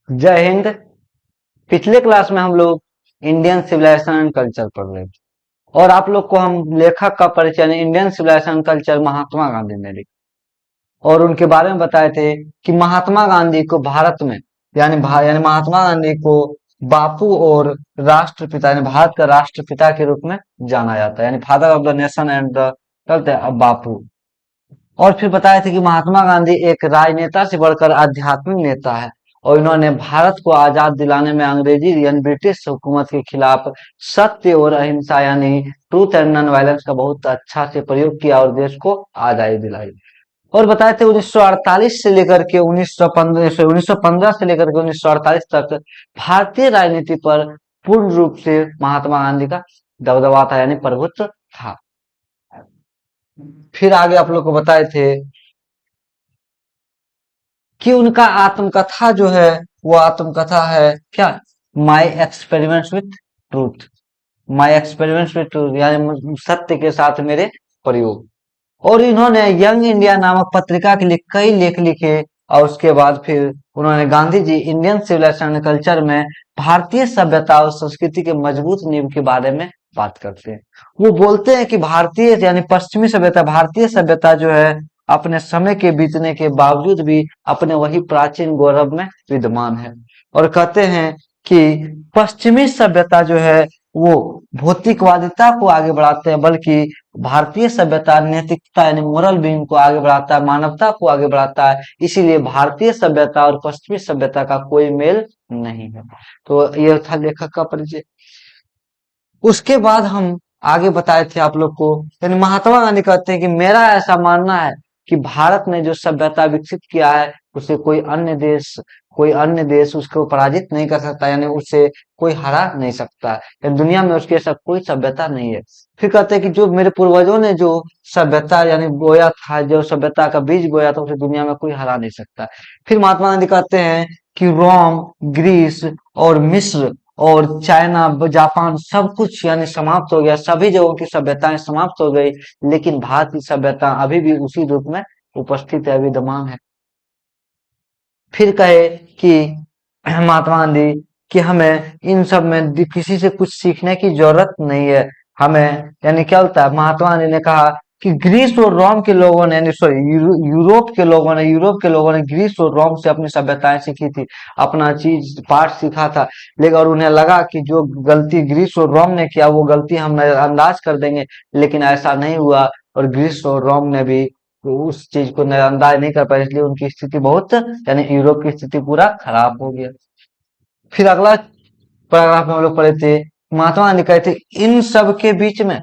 जय हिंद। पिछले क्लास में हम लोग इंडियन सिविलाइजेशन एंड कल्चर पढ़ रहे थे और आप लोग को हम लेखक का परिचय यानी Indian civilisation culture Mahatma Gandhi ने लिखा और उनके बारे में बताए थे कि महात्मा गांधी को भारत में यानी महात्मा गांधी को बापू और राष्ट्रपिता यानी भारत का राष्ट्रपिता के रूप में जाना जाता है, यानी father of the nation and the Bapu. और फिर बताए थे कि महात्मा गांधी एक राजनेता से बढ़कर आध्यात्मिक नेता है और इन्होंने भारत को आजाद दिलाने में अंग्रेजी यानी ब्रिटिश हुकूमत के खिलाफ सत्य और अहिंसा यानी ट्रूथ एंड नॉन वायलेंस का बहुत अच्छा से प्रयोग किया और देश को आजादी दिलाई। और बताए थे 1948 से लेकर के 1915 से लेकर के 1948 तक भारतीय राजनीति पर पूर्ण रूप से महात्मा गांधी का दबदबा था यानी प्रभुत्व था। फिर आगे आप लोग को बताए थे कि उनका आत्मकथा जो है वो आत्मकथा है क्या, my experiments with truth. My experiments with truth यानी सत्य के साथ मेरे प्रयोग। और इन्होंने यंग इंडिया नामक पत्रिका के लिए कई लेख लिखे और उसके बाद फिर उन्होंने Gandhi ji Indian civilisation and culture में भारतीय सभ्यता और संस्कृति के मजबूत नींव के बारे में बात करते हैं। वो बोलते हैं कि भारतीय यानी पश्चिमी सभ्यता भारतीय सभ्यता जो है अपने समय के बीतने के बावजूद भी अपने वही प्राचीन गौरव में विद्यमान है। और कहते हैं कि पश्चिमी सभ्यता जो है वो भौतिकवादिता को आगे बढ़ाते हैं, बल्कि भारतीय सभ्यता नैतिकता यानी मोरल बीइंग को आगे बढ़ाता है, मानवता को आगे बढ़ाता है। इसीलिए भारतीय सभ्यता और पश्चिमी सभ्यता का कोई मेल नहीं है। तो यह था लेखक का परिचय। उसके बाद हम आगे बताए थे आप लोग को, यानी महात्मा गांधी कहते हैं कि मेरा ऐसा मानना है कि भारत ने जो सभ्यता विकसित किया है उसे कोई अन्य देश उसको पराजित नहीं कर सकता, यानी उसे कोई हरा नहीं सकता है, यानी दुनिया में उसके ऐसा कोई सभ्यता नहीं है। फिर कहते हैं कि जो मेरे पूर्वजों ने जो सभ्यता यानी बोया था, जो सभ्यता का बीज बोया था, उसे दुनिया में कोई हरा नहीं सकता। फिर महात्मा गांधी कहते हैं कि रोम, ग्रीस और मिस्र और चाइना, जापान सब कुछ यानी समाप्त हो गया, सभी जगहों की सभ्यताएं समाप्त हो गई, लेकिन भारत की सभ्यता अभी भी उसी रूप में उपस्थित है, विद्यमान है। फिर कहे कि महात्मा गांधी कि हमें इन सब में किसी से कुछ सीखने की जरूरत नहीं है। हमें यानी क्या होता है, महात्मा गांधी ने कहा कि ग्रीस और रोम के लोगों ने यानी सॉरी यूरोप के लोगों ने ग्रीस और रोम से अपनी सभ्यताएं सीखी थी, अपना चीज पाठ सीखा था। लेकिन और उन्हें लगा कि जो गलती ग्रीस और रोम ने किया वो गलती हम नजरअंदाज कर देंगे, लेकिन ऐसा नहीं हुआ। और ग्रीस और रोम ने भी उस चीज को नजरअंदाज नहीं कर पाए, इसलिए उनकी स्थिति बहुत यानी यूरोप की स्थिति पूरा खराब हो गया। फिर अगला पैराग्राफ में हम लोग पढ़े थे, महात्मा गांधी कहते इन सब के बीच में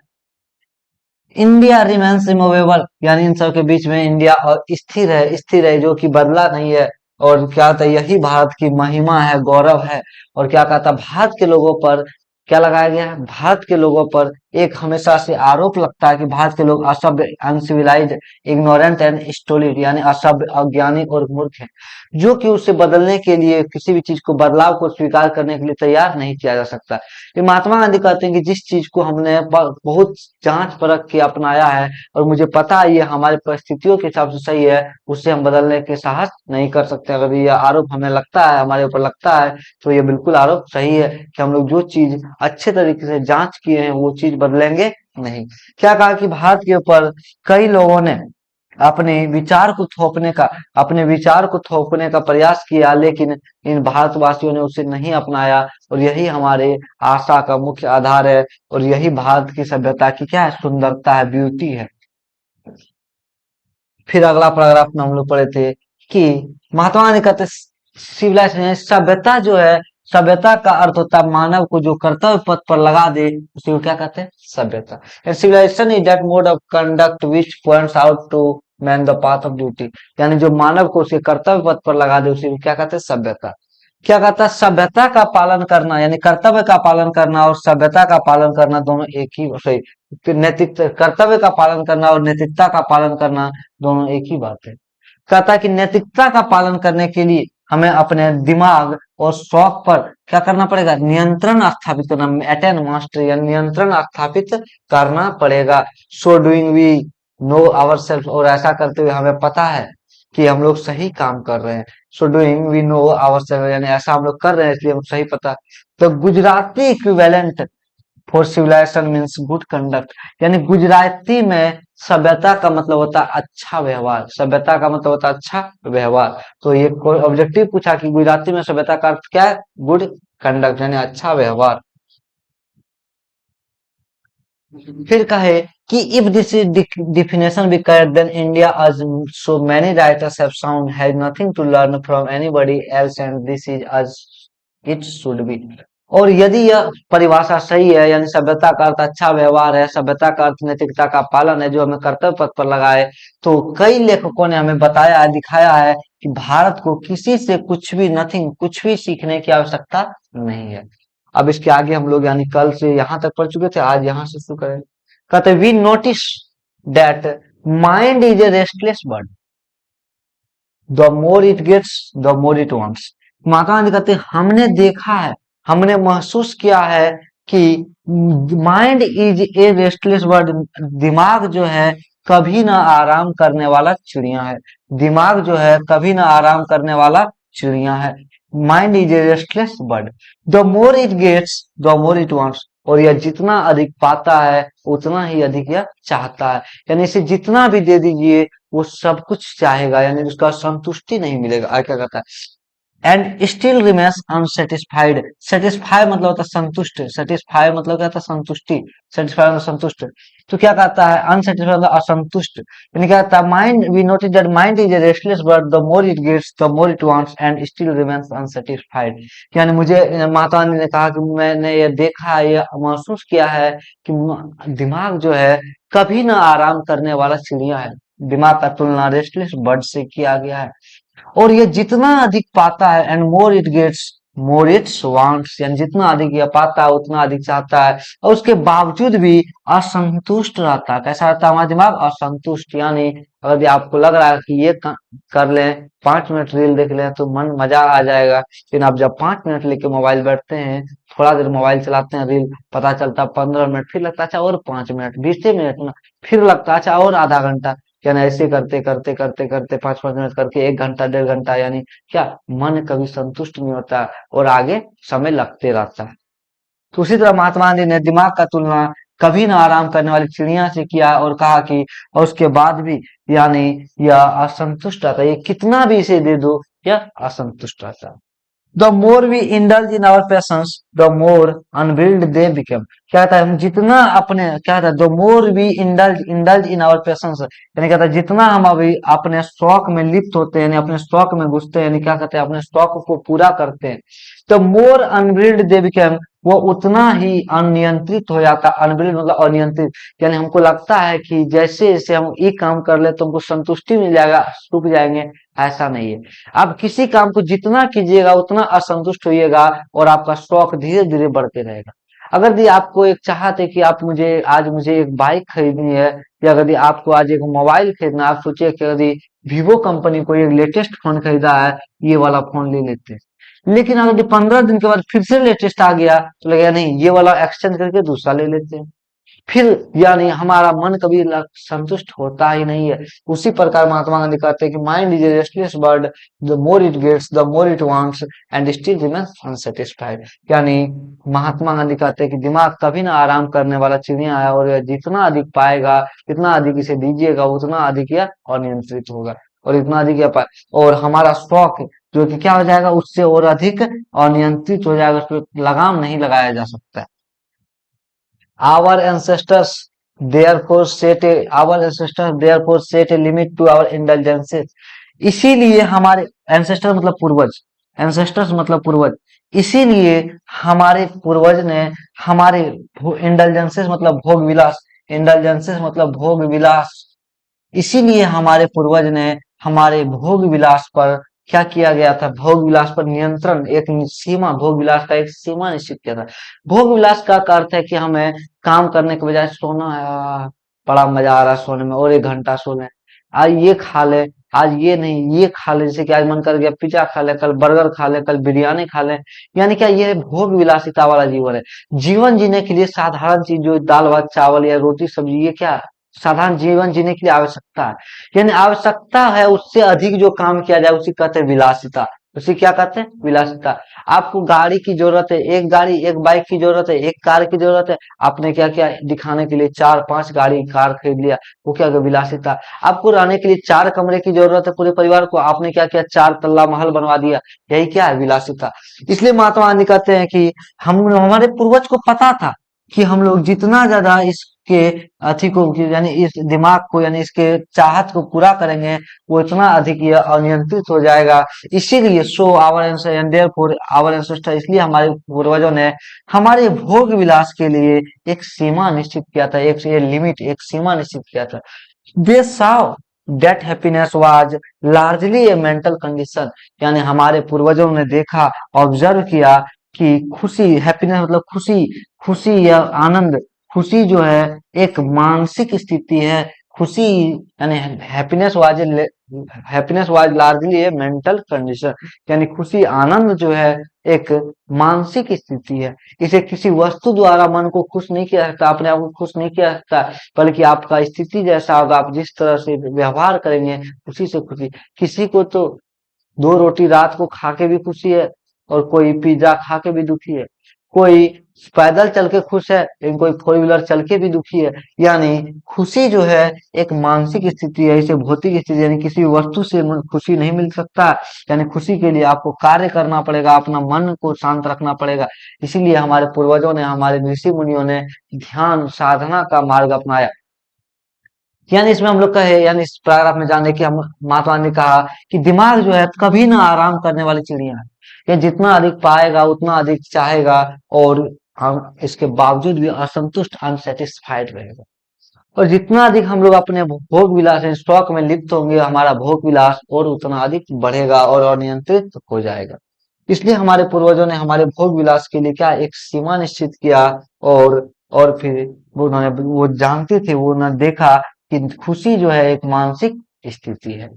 इंडिया रिमेन्स इमूवेबल, यानी इन सब के बीच में इंडिया और स्थिर है जो कि बदला नहीं है। और क्या था, यही भारत की महिमा है, गौरव है। और क्या कहता, भारत के लोगों पर क्या लगाया गया है, भारत के लोगों पर एक हमेशा से आरोप लगता है कि भारत के लोग असभ्य, अनसिविलाइज्ड, इग्नोरेंट एंड स्टोलिड यानी असभ्य, अज्ञानी और मूर्ख हैं, जो कि उसे बदलने के लिए किसी भी चीज को बदलाव को स्वीकार करने के लिए तैयार नहीं किया जा सकता। ये महात्मा गांधी कहते हैं कि जिस चीज को हमने बहुत जांच परख के अपनाया है और मुझे पता है ये हमारी परिस्थितियों के हिसाब से सही है, उसे हम बदलने के साहस नहीं कर सकते। अगर ये आरोप हमें लगता है, हमारे ऊपर लगता है, तो ये बिल्कुल आरोप सही है कि हम लोग जो चीज अच्छे तरीके से जांच किए हैं वो चीज बदलेंगे नहीं। क्या कहा कि भारत के ऊपर कई लोगों ने अपने विचार को थोपने का अपने विचार को थोपने का प्रयास किया, लेकिन इन भारतवासियों ने उसे नहीं अपनाया और यही हमारे आशा का मुख्य आधार है और यही भारत की सभ्यता की क्या है, सुंदरता है, ब्यूटी है। फिर अगला पैराग्राफ में हम लोग पढ़े थे कि महात्मा गांधी कहते सिविलाइजेशन सभ्यता जो है, सभ्यता का अर्थ होता है मानव को जो कर्तव्य पथ पर लगा दे, उसी को क्या कहते हैं, सभ्यता। Civilization is that mode of conduct which points out to man the path of duty, यानी जो मानव को उसके कर्तव्य पथ पर लगा दे उसी को क्या कहते हैं, सभ्यता। क्या कहता है, सभ्यता का पालन करना यानी कर्तव्य का पालन करना और सभ्यता का पालन करना दोनों एक ही, सही, नैतिक कर्तव्य का पालन करना और नैतिकता का पालन करना दोनों एक ही बात है। कहता है कि नैतिकता का पालन करने के लिए हमें अपने दिमाग और शौक पर क्या करना पड़ेगा, नियंत्रण स्थापित करना, अटेन मास्टरी या नियंत्रण स्थापित करना पड़ेगा। So doing we know our self, और ऐसा करते हुए हमें पता है कि हम लोग सही काम कर रहे हैं। So doing we know our, यानी ऐसा हम लोग कर रहे हैं इसलिए हम सही पता। तो Gujarati equivalent for civilization means good conduct, यानी गुजराती में सभ्यता का मतलब होता है अच्छा व्यवहार। सभ्यता का मतलब होता है अच्छा व्यवहार। तो ये कोई ऑब्जेक्टिव पूछा कि गुजराती में सभ्यता का अर्थ क्या है, गुड कंडक्ट यानी अच्छा व्यवहार। फिर कहे कि if this is definition be correct then India as so many writers have found has nothing to learn from anybody else and this is as it should be। और यदि यह परिभाषा सही है, यानी सभ्यता का अर्थ अच्छा व्यवहार है, सभ्यता का अर्थ नैतिकता का पालन है जो हमें कर्तव्य पथ पर लगाए, तो कई लेखकों ने हमें बताया है, दिखाया है कि भारत को किसी से कुछ भी नथिंग, कुछ भी सीखने की आवश्यकता नहीं है। अब इसके आगे हम लोग यानी कल से यहाँ तक पढ़ चुके थे, आज यहाँ से शुरू करें। कहते we notice that mind is a restless bird, the more it gets the more it wants. Mahatma Gandhi कहते हैं, हमने देखा है, हमने महसूस किया है कि mind is a restless bird, दिमाग जो है कभी ना आराम करने वाला चिड़िया है। दिमाग जो है कभी ना आराम करने वाला चिड़िया है। Mind is a restless bird, the more it gets the more it wants. और यह जितना अधिक पाता है उतना ही अधिक यह चाहता है, यानी इसे जितना भी दे दीजिए वो सब कुछ चाहेगा, यानी उसका संतुष्टि नहीं मिलेगा। क्या कहता है, and still remains unsatisfied. Satisfy मतलब होता है संतुष्ट, सेटिस्फाई मतलब क्या होता है संतुष्टि, सेटिस्फाई मतलब संतुष्ट। तो क्या कहता है, अनसेटिस्फाइड मतलब असंतुष्ट, यानी क्या कहता है mind, we notice that mind is a restless bird, the more it gets the more it wants and still remains unsatisfied. यानी मुझे महात्मा गांधी ने कहा कि मैंने ये देखा है, ये महसूस किया है कि दिमाग जो है कभी ना आराम करने वाला चिड़िया है। दिमाग का तुलना रेस्टलेस बर्ड से किया गया है। और ये जितना अधिक पाता है, and more it gets more it's wants, यानी जितना अधिक ये पाता है उतना अधिक चाहता है, और उसके बावजूद भी असंतुष्ट रहता है। कैसा रहता है हमारा दिमाग, असंतुष्ट। यानी अगर भी आपको लग रहा है कि ये कर लें, 5 मिनट रील देख लें तो मन मजा आ जाएगा, लेकिन आप जब 5 मिनट लेके मोबाइल बैठते हैं, थोड़ा देर मोबाइल चलाते हैं, रील पता चलता 15 मिनट, फिर लगता है अच्छा और 5 मिनट, 20 मिनट ना, फिर लगता है अच्छा और आधा घंटा, यानी ऐसे करते करते करते करते 5-5 मिनट करके 1 घंटा 1.5 घंटा, यानी क्या मन कभी संतुष्ट नहीं होता और आगे समय लगते रहता है। तो उसी तरह महात्मा गांधी ने दिमाग का तुलना कभी ना आराम करने वाली चिड़िया से किया और कहा कि और उसके बाद भी यानी यह असंतुष्ट रहता है, ये कितना भी इसे दे दो यह असंतुष्ट रहता है। The more we indulge in our passions, the more unbridled they become। क्या कहता है, हम जितना अपने, क्या कहता है, the more we indulge in our passions, यानी कहता है जितना हम अभी अपने शौक में लिप्त होते हैं, यानी अपने शौक में घुसते हैं, यानी क्या कहते हैं अपने शौक को पूरा करते हैं, तो मोर अनब्रिल्ड दे बिकम, वो उतना ही अनियंत्रित हो जाता है। अनब्रिल्ड मतलब अनियंत्रित, यानी हमको लगता है कि जैसे जैसे हम एक काम कर ले तो हमको संतुष्टि मिल जाएगा, रुक जाएंगे। ऐसा नहीं है, आप किसी काम को जितना कीजिएगा उतना असंतुष्ट होइएगा और आपका शौक धीरे धीरे बढ़ते रहेगा। अगर यदि आपको एक चाहत है कि आप मुझे एक बाइक खरीदनी है, या यदि आपको आज एक मोबाइल खरीदना है, आप सोचिए कि यदि वीवो कंपनी को एक लेटेस्ट फोन खरीदा है, ये वाला फोन ले लेते हैं। लेकिन अगर 15 दिन के बाद फिर से लेटेस्ट आ गया तो लगेगा नहीं, ये वाला एक्सचेंज करके दूसरा ले लेते हैं। फिर यानी हमारा मन कभी संतुष्ट होता ही नहीं है। उसी प्रकार महात्मा गांधी कहते हैं कि mind is a restless bird, the more it gets the more it wants and still remains unsatisfied. यानी महात्मा गांधी कहते हैं कि दिमाग कभी ना आराम करने वाला चिड़िया है, और यह जितना अधिक पाएगा, जितना अधिक इसे दीजिएगा उतना अधिक यह अनियंत्रित होगा, और इतना अधिक यह और हमारा शौक जो कि क्या हो जाएगा, उससे और अधिक अनियंत्रित हो जाएगा, उस पर लगाम नहीं लगाया जा सकता है। Our ancestors our ancestors therefore set a limit to our indulgences। इसीलिए हमारे एंसेस्टर मतलब पूर्वज, एंसेस्टर्स मतलब पूर्वज, इसीलिए हमारे पूर्वज ने हमारे इंडल्जेंसेस मतलब भोग विलास, इंडल्जेंसेस मतलब भोग विलास, इसीलिए हमारे पूर्वज ने हमारे भोग विलास पर क्या किया गया था, भोग विलास पर नियंत्रण, एक सीमा, भोग विलास का एक सीमा निश्चित किया था। भोग विलास का अर्थ है कि हमें काम करने के बजाय सोना है, बड़ा मजा आ रहा है सोने में, और 1 घंटा सो लें, आज ये खा ले, आज ये नहीं ये खा ले, जैसे कि आज मन कर गया पिज्जा खा ले, कल बर्गर खा ले, कल बिरयानी खा ले, यानी क्या ये भोग विलासिता वाला जीवन है। जीवन जीने के लिए साधारण चीज जो दाल भात चावल या रोटी सब्जी, ये क्या साधारण जीवन जीने के लिए आवश्यकता है, यानी आवश्यकता है उससे अधिक जो काम किया जाए उसी कहते हैं विलासिता। उसी क्या कहते हैं? विलासिता। आपको गाड़ी की जरूरत है, एक गाड़ी एक बाइक की जरूरत है, एक कार की जरूरत है, आपने क्या किया दिखाने के लिए चार पांच गाड़ी कार खरीद लिया, वो क्या हो गया? विलासिता। आपको रहने के लिए चार कमरे की जरूरत है पूरे परिवार को, आपने क्या किया? चार तल्ला महल बनवा दिया, यही क्या है? विलासिता। इसलिए महात्मा गांधी कहते हैं कि हम हमारे पूर्वज को पता था कि हम लोग जितना ज्यादा इसके अथी को यानी इस दिमाग को यानी इसके चाहत को पूरा करेंगे वो इतना अधिक ये अनियंत्रित हो जाएगा। इसीलिए so our and therefore our ancestor, इसलिए हमारे पूर्वजों ने हमारे भोग विलास के लिए एक सीमा निश्चित किया था, एक लिमिट एक सीमा निश्चित किया था। दे saw that happiness was largely a mental condition, यानी हमारे पूर्वजों ने देखा, ऑब्जर्व किया कि खुशी, हैप्पीनेस मतलब खुशी, खुशी या आनंद, खुशी जो है एक मानसिक स्थिति है। खुशी यानी happiness was largely A mental condition, यानी खुशी आनंद जो है एक मानसिक स्थिति है। इसे किसी वस्तु द्वारा मन को खुश नहीं किया जाता, अपने आप को खुश नहीं किया जाता, बल्कि आपका स्थिति जैसा होगा, आप जिस तरह से व्यवहार करेंगे उसी से खुशी। किसी को तो दो रोटी रात को खा के भी खुशी है और कोई पिज्जा खा के भी दुखी है, कोई पैदल चल के खुश है लेकिन कोई फोर व्हीलर चल के भी दुखी है। यानी खुशी जो है एक मानसिक स्थिति है, इसे भौतिक स्थिति यानी किसी वस्तु से खुशी नहीं मिल सकता। यानी खुशी के लिए आपको कार्य करना पड़ेगा, अपना मन को शांत रखना पड़ेगा। इसीलिए हमारे पूर्वजों ने, हमारे ऋषि मुनियों ने ध्यान साधना का मार्ग अपनाया। यानी इसमें हम लोग कहे, यानी इस पैराग्राफ में जाने की हम महात्मा ने कहा कि दिमाग जो है कभी ना आराम करने वाली चिड़िया है, ये जितना अधिक पाएगा उतना अधिक चाहेगा और हम इसके बावजूद भी असंतुष्ट अनसेटिस्फाइड रहेगा। और जितना अधिक हम लोग अपने भोग विलास स्टॉक में लिप्त होंगे, हमारा भोग विलास और उतना अधिक बढ़ेगा और अनियंत्रित हो जाएगा। इसलिए हमारे पूर्वजों ने हमारे भोग विलास के लिए क्या एक सीमा निश्चित किया। और और फिर वो उन्होंने वो जानते थे, वो उन्होंने देखा कि खुशी जो है एक मानसिक स्थिति है।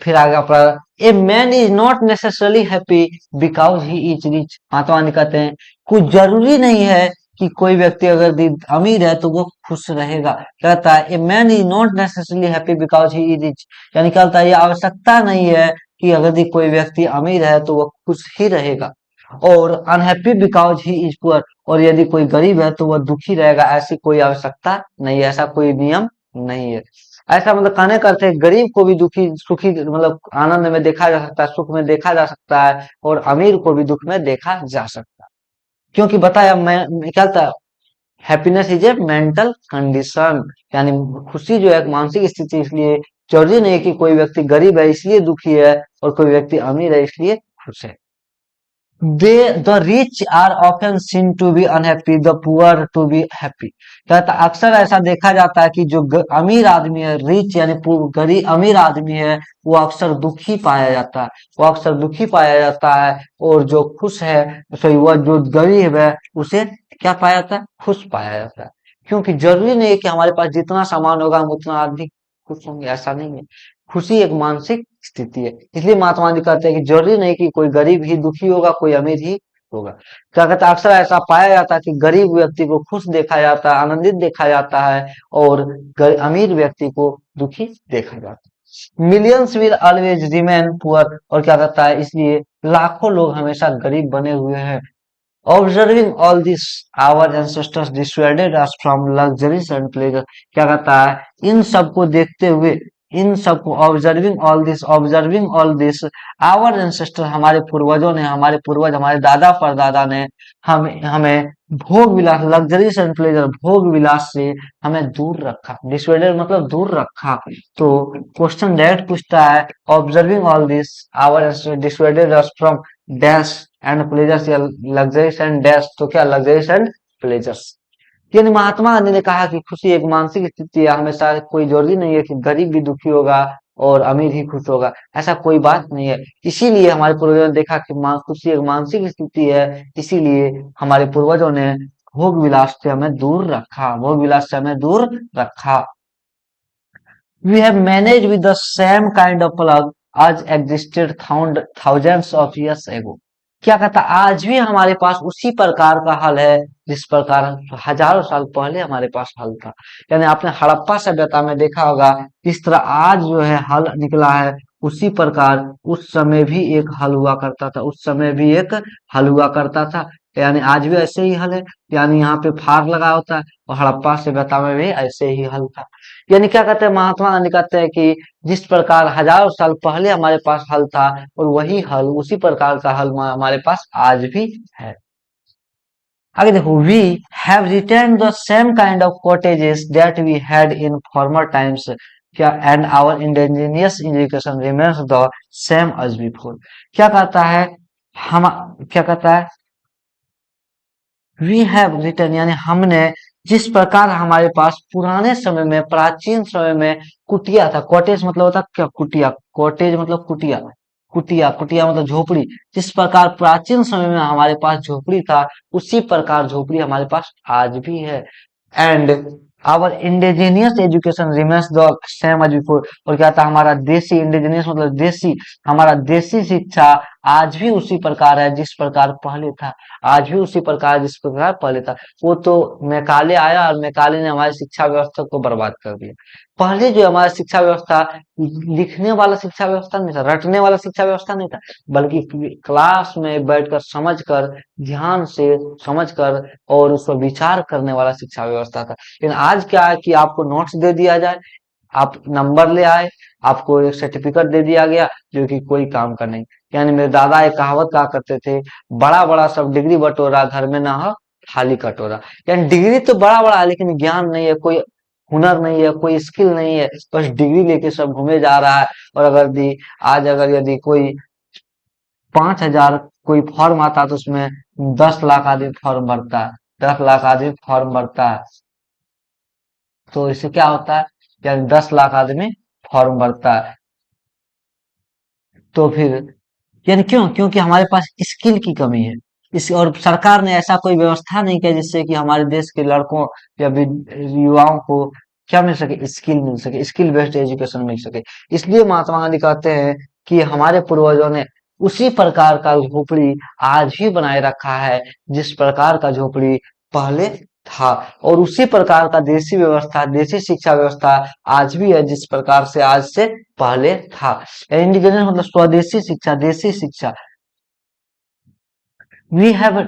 फिर आगे अपना, a man is not necessarily happy because he is rich. Mahatma Gandhi कहते हैं कुछ जरूरी नहीं है कि कोई व्यक्ति अगर अमीर है तो वो खुश रहेगा। कहता है ए man is not necessarily happy because he is rich, यानी कहता है ये आवश्यकता नहीं है कि अगर कोई व्यक्ति अमीर है तो वो खुश ही रहेगा। और unhappy because he is poor, और यदि कोई गरीब है तो वह दुखी रहेगा, ऐसी कोई आवश्यकता नहीं है, ऐसा कोई नियम नहीं है। ऐसा मतलब कहने का अर्थ है गरीब को भी दुखी सुखी मतलब आनंद में देखा जा सकता है, सुख में देखा जा सकता है, और अमीर को भी दुख में देखा जा सकता है। क्योंकि बताया मैं क्या था, happiness is a mental condition, यानी खुशी जो है एक मानसिक स्थिति। इसलिए जरूरी नहीं कि कोई व्यक्ति गरीब है इसलिए दुखी है और कोई व्यक्ति अमीर है इसलिए खुश है। The rich are often seen to be unhappy, the poor to be happy। कहता अक्सर ऐसा देखा जाता है कि जो अमीर आदमी है, रिच यानी गरीब अमीर आदमी है, वो अक्सर दुखी पाया जाता है, वो अक्सर दुखी पाया जाता है। और जो खुश है, सॉरी वह जो गरीब है उसे क्या पाया जाता है? खुश पाया जाता है। क्योंकि जरूरी नहीं है कि हमारे पास जितना सामान होगा हम उतना अधिक खुश होंगे, ऐसा नहीं है। खुशी एक मानसिक स्थिति है। इसलिए महात्मा गांधी कहते हैं कि जरूरी नहीं कि कोई गरीब ही दुखी होगा, कोई अमीर ही होगा। क्या कहता है अक्सर ऐसा पाया जाता है कि गरीब व्यक्ति को खुश देखा जाता है, आनंदित देखा जाता है, और अमीर व्यक्ति को दुखी देखा जाता है। Millions will always remain poor, और क्या कहता है इसलिए लाखों लोग हमेशा गरीब बने हुए हैं। Observing all this our ancestors dissuaded us from luxuries and pleasure. क्या कहता है इन सबको देखते हुए, इन सबको observing all this our ancestor, हमारे पूर्वजों ने, हमारे पूर्वज हमारे दादा परदादा ने हमें हमें भोग विलास लग्जरीज एंड प्लेजर भोग विलास से हमें दूर रखा। डिसऑर्डर मतलब दूर रखा। तो क्वेश्चन डायरेक्ट पूछता है observing all this our disorder us from dash and pleasures या लग्जरीज एंड डैश, तो क्या लग्जरीज एंड प्लेजर्स। यानी महात्मा गांधी ने कहा कि खुशी एक मानसिक स्थिति है, हमेशा कोई जरूरी नहीं है कि गरीब भी दुखी होगा और अमीर ही खुश होगा, ऐसा कोई बात नहीं है। इसीलिए हमारे पूर्वजों ने देखा कि खुशी एक मानसिक स्थिति है, इसीलिए हमारे पूर्वजों ने भोग विलास से हमें दूर रखा, भोग विलास से हमें दूर रखा। We have managed with the same kind of plug as existed thousands of years ago। क्या कहता है, आज भी हमारे पास उसी प्रकार का हल है जिस प्रकार हजारों साल पहले हमारे पास हल था। यानी आपने हड़प्पा सभ्यता में देखा होगा किस तरह आज जो है हल निकला है, उसी प्रकार उस समय भी एक हल हुआ करता था, उस समय भी एक हल हुआ करता था। यानी आज भी ऐसे ही हल है, यानी यहाँ पे फार लगा होता है, और हड़प्पा सभ्यता में भी ऐसे ही हल था। यानी क्या कहते हैं, महात्मा गांधी कहते हैं कि जिस प्रकार हजारों साल पहले हमारे पास हल था, और वही हल, उसी प्रकार का हल हमारे पास आज भी है। आगे देखो, we have retained the same kind of cottages that we had in former times, क्या and our indigenous education remains the same as before. क्या कहता है, हम, क्या कहता है, वी हैव रिटर्न, यानी हमने, जिस प्रकार हमारे पास पुराने समय में, प्राचीन समय में कुटिया था, कॉटेज मतलब होता है क्या, कुटिया, कॉटेज मतलब कुटिया, कुटिया, कुटिया मतलब झोपड़ी। जिस प्रकार प्राचीन समय में हमारे पास झोपड़ी था, उसी प्रकार झोपड़ी हमारे पास आज भी है। And our indigenous education remains the same as before, और क्या था, हमारा देसी, इंडिजीनियस मतलब देसी, हमारा देसी शिक्षा आज भी उसी प्रकार है जिस प्रकार पहले था, आज भी उसी प्रकार जिस प्रकार पहले था। वो तो मैकाले आया, और मैकाले ने हमारी शिक्षा व्यवस्था को बर्बाद कर दिया। पहले जो हमारा शिक्षा व्यवस्था, लिखने वाला शिक्षा व्यवस्था नहीं था, रटने वाला शिक्षा व्यवस्था नहीं था, बल्कि क्लास में बैठकर समझकर, ध्यान से समझकर और उस पर विचार करने वाला शिक्षा व्यवस्था था। लेकिन आज क्या है कि आपको नोट्स दे दिया जाए, आप नंबर ले आए, आपको एक सर्टिफिकेट दे दिया गया, जो कि कोई काम का नहीं। यानी मेरे दादा एक कहावत कहा करते थे, बड़ा बड़ा सब डिग्री बटोरा, घर में ना हो खाली कटोरा। यानी डिग्री तो बड़ा बड़ा है, लेकिन ज्ञान नहीं है, कोई हुनर नहीं है, कोई स्किल नहीं है, बस डिग्री लेके सब घूमे जा रहा है। और अगर दी आज अगर यदि कोई 5,000 कोई फॉर्म आता है, तो उसमें 10 लाख आदमी फॉर्म भरता है, 10 लाख आदमी फॉर्म भरता है, तो इससे क्या होता है, यानी 10 लाख आदमी फॉर्म भरता है, तो फिर, यानी क्यों, क्योंकि हमारे पास स्किल की कमी है। इस, और सरकार ने ऐसा कोई व्यवस्था नहीं किया जिससे कि हमारे देश के लड़कों या युवाओं को क्या मिल सके, स्किल मिल सके, स्किल बेस्ड एजुकेशन मिल सके। इसलिए महात्मा गांधी कहते हैं कि हमारे पूर्वजों ने उसी प्रकार का झोपड़ी आज भी बनाए रखा है जिस प्रकार का झोपड़ी पहले था, और उसी प्रकार का देसी व्यवस्था, देसी शिक्षा व्यवस्था आज भी है जिस प्रकार से आज से पहले था। इंडिजिनस मतलब स्वदेशी शिक्षा, देसी शिक्षा। We have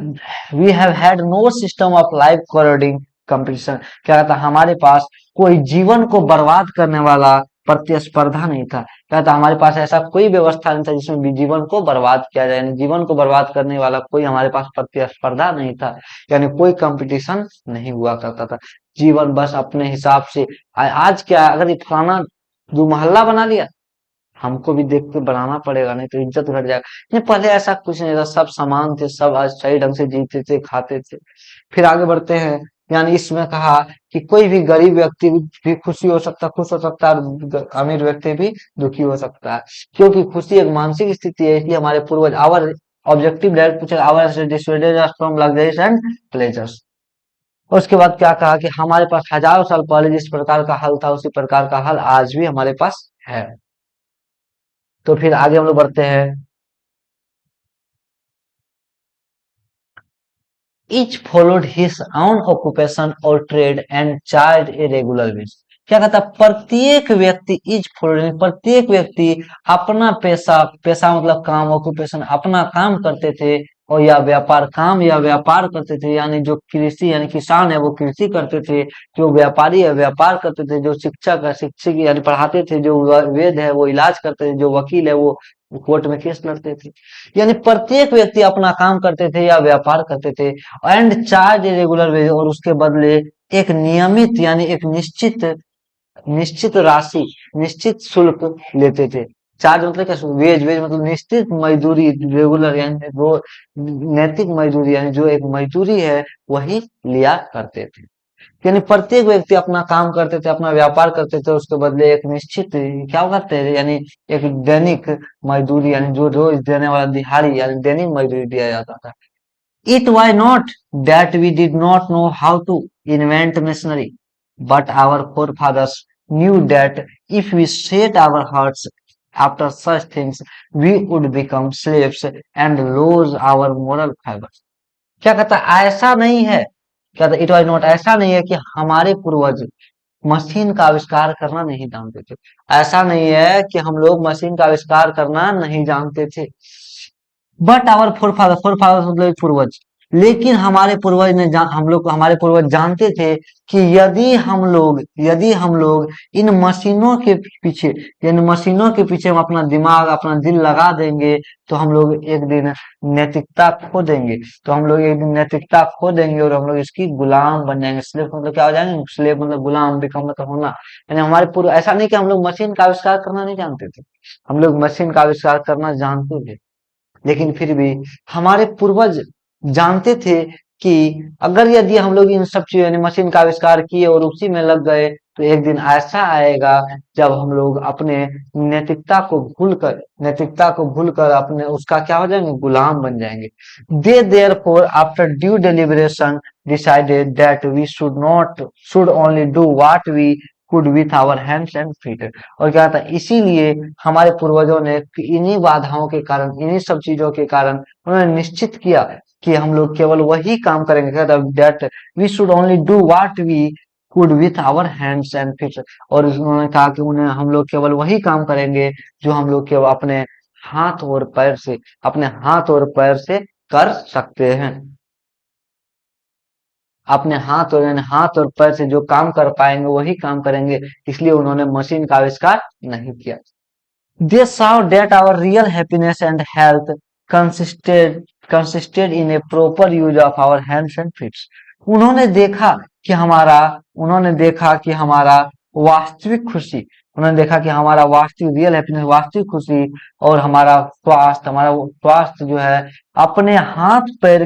we have had no system of life coding competition. क्या था, हमारे पास कोई जीवन को बर्बाद करने वाला प्रतिस्पर्धा नहीं था। क्या था, हमारे पास ऐसा कोई व्यवस्था नहीं था जिसमें भी जीवन को बर्बाद किया जाए, यानी जीवन को बर्बाद करने वाला कोई हमारे पास प्रतिस्पर्धा नहीं था, यानी कोई कंपटीशन नहीं हुआ करता था। जीवन बस अपने हिसाब से, आज क्या, अगर ये फलाना दो मोहल्ला बना लिया, हमको भी देख के बनाना पड़ेगा, नहीं तो इज्जत घट जाएगा। नहीं, पहले ऐसा कुछ नहीं था, सब समान थे, सब आज सही ढंग से जीते थे, खाते थे। फिर आगे बढ़ते हैं, यानी इसमें कहा कि कोई भी गरीब व्यक्ति भी खुशी हो सकता, खुश हो सकता है, और अमीर व्यक्ति भी दुखी हो सकता है, क्योंकि खुशी एक मानसिक स्थिति है। इसलिए हमारे पूर्वज, आवर ऑब्जेक्टिव डायरेक्ट पूछा, our from luxuries and pleasures. और उसके बाद क्या कहा कि हमारे पास हजारों साल पहले जिस प्रकार का हल था, उसी प्रकार का हल आज भी हमारे पास है। तो फिर आगे हम लोग बढ़ते हैं, each followed his own occupation or trade and charged a regular wage। क्या कहता है, प्रत्येक व्यक्ति, इज फॉलोइंग, प्रत्येक व्यक्ति अपना पेशा, पेशा मतलब काम, ऑक्यूपेशन अपना काम करते थे, और या व्यापार, काम या व्यापार करते थे। यानी जो कृषि, यानी किसान है वो कृषि करते थे, जो व्यापारी है व्यापार करते थे, जो शिक्षक है शिक्षक यानी पढ़ाते थे, जो वेद है वो इलाज करते थे, जो वकील है वो कोर्ट में केस लड़ते थे। यानी प्रत्येक व्यक्ति अपना काम करते थे या व्यापार करते थे, एंड चार्ज रेगुलर वेज, और उसके बदले एक नियमित, यानी एक निश्चित, निश्चित राशि, निश्चित शुल्क लेते थे। चार्ज मतलब क्या, वेज, वेज मतलब निश्चित मजदूरी, रेगुलर यानी वो नैतिक मजदूरी, यानी जो एक मजदूरी है वही लिया करते थे। यानी प्रत्येक व्यक्ति अपना काम करते थे, अपना व्यापार करते थे, उसके बदले एक निश्चित क्या करते थे, यानी एक दैनिक मजदूरी, यानी जो रोज देने वाला दिहाड़ी, यानी दैनिक मजदूरी दिया जाता था। It why not that we did not know how to invent machinery, but our forefathers knew that if we set our hearts after such things we would become slaves and lose our moral fibre. क्या कहता है, ऐसा नहीं है, क्या it was not, ऐसा नहीं है कि हमारे पूर्वज मशीन का आविष्कार करना नहीं जानते थे। ऐसा नहीं है कि हम लोग मशीन का आविष्कार करना नहीं जानते थे। बट आवर फोर फादर मतलब पूर्वज, लेकिन हमारे पूर्वज ने हम लोग हमारे पूर्वज जानते थे कि यदि हम लोग इन मशीनों के पीछे, इन मशीनों के पीछे हम अपना दिमाग अपना दिल लगा देंगे तो हम लोग एक दिन नैतिकता खो देंगे। तो हम लोग एक दिन नैतिकता खो देंगे और हम लोग इसकी गुलाम बन जाएंगे। स्लेव मतलब क्या हो जाएंगे, स्लेव मतलब गुलाम, बिकम मतलब होना। यानी हमारे पूर्व, ऐसा नहीं कि हम लोग मशीन का आविष्कार करना नहीं जानते थे, हम लोग मशीन का आविष्कार करना जानते थे। लेकिन फिर भी हमारे पूर्वज जानते थे कि अगर यदि हम लोग इन सब चीजों यानी मशीन का आविष्कार किए और उसी में लग गए तो एक दिन ऐसा आएगा जब हम लोग अपने नैतिकता को भूलकर अपने उसका क्या हो जाएंगे, गुलाम बन जाएंगे। They therefore after due deliberation decided that we should only do what we could with our hands and feet. और क्या था, इसीलिए हमारे पूर्वजों ने इन्हीं बाधाओं के कारण, इन्हीं सब चीजों के कारण उन्होंने निश्चित किया कि हम लोग केवल वही काम करेंगे, that we should only do what we could with our hands and feet. और उन्होंने कहा कि उन्हें हम लोग केवल वही काम करेंगे जो हम लोग केवल अपने हाथ और पैर से कर सकते हैं। अपने हाथ और पैर से जो काम कर पाएंगे वही काम करेंगे, इसलिए उन्होंने मशीन का आविष्कार नहीं किया। They saw that our real happiness and health consisted in a proper use of our hands and feet. उन्होंने देखा कि हमारा उन्होंने देखा कि हमारा वास्तविक खुशी उन्होंने देखा कि हमारा वास्तविक रियल हैप्पीनेस, वास्तविक खुशी और हमारा स्वास्थ्य जो है अपने हाथ पैर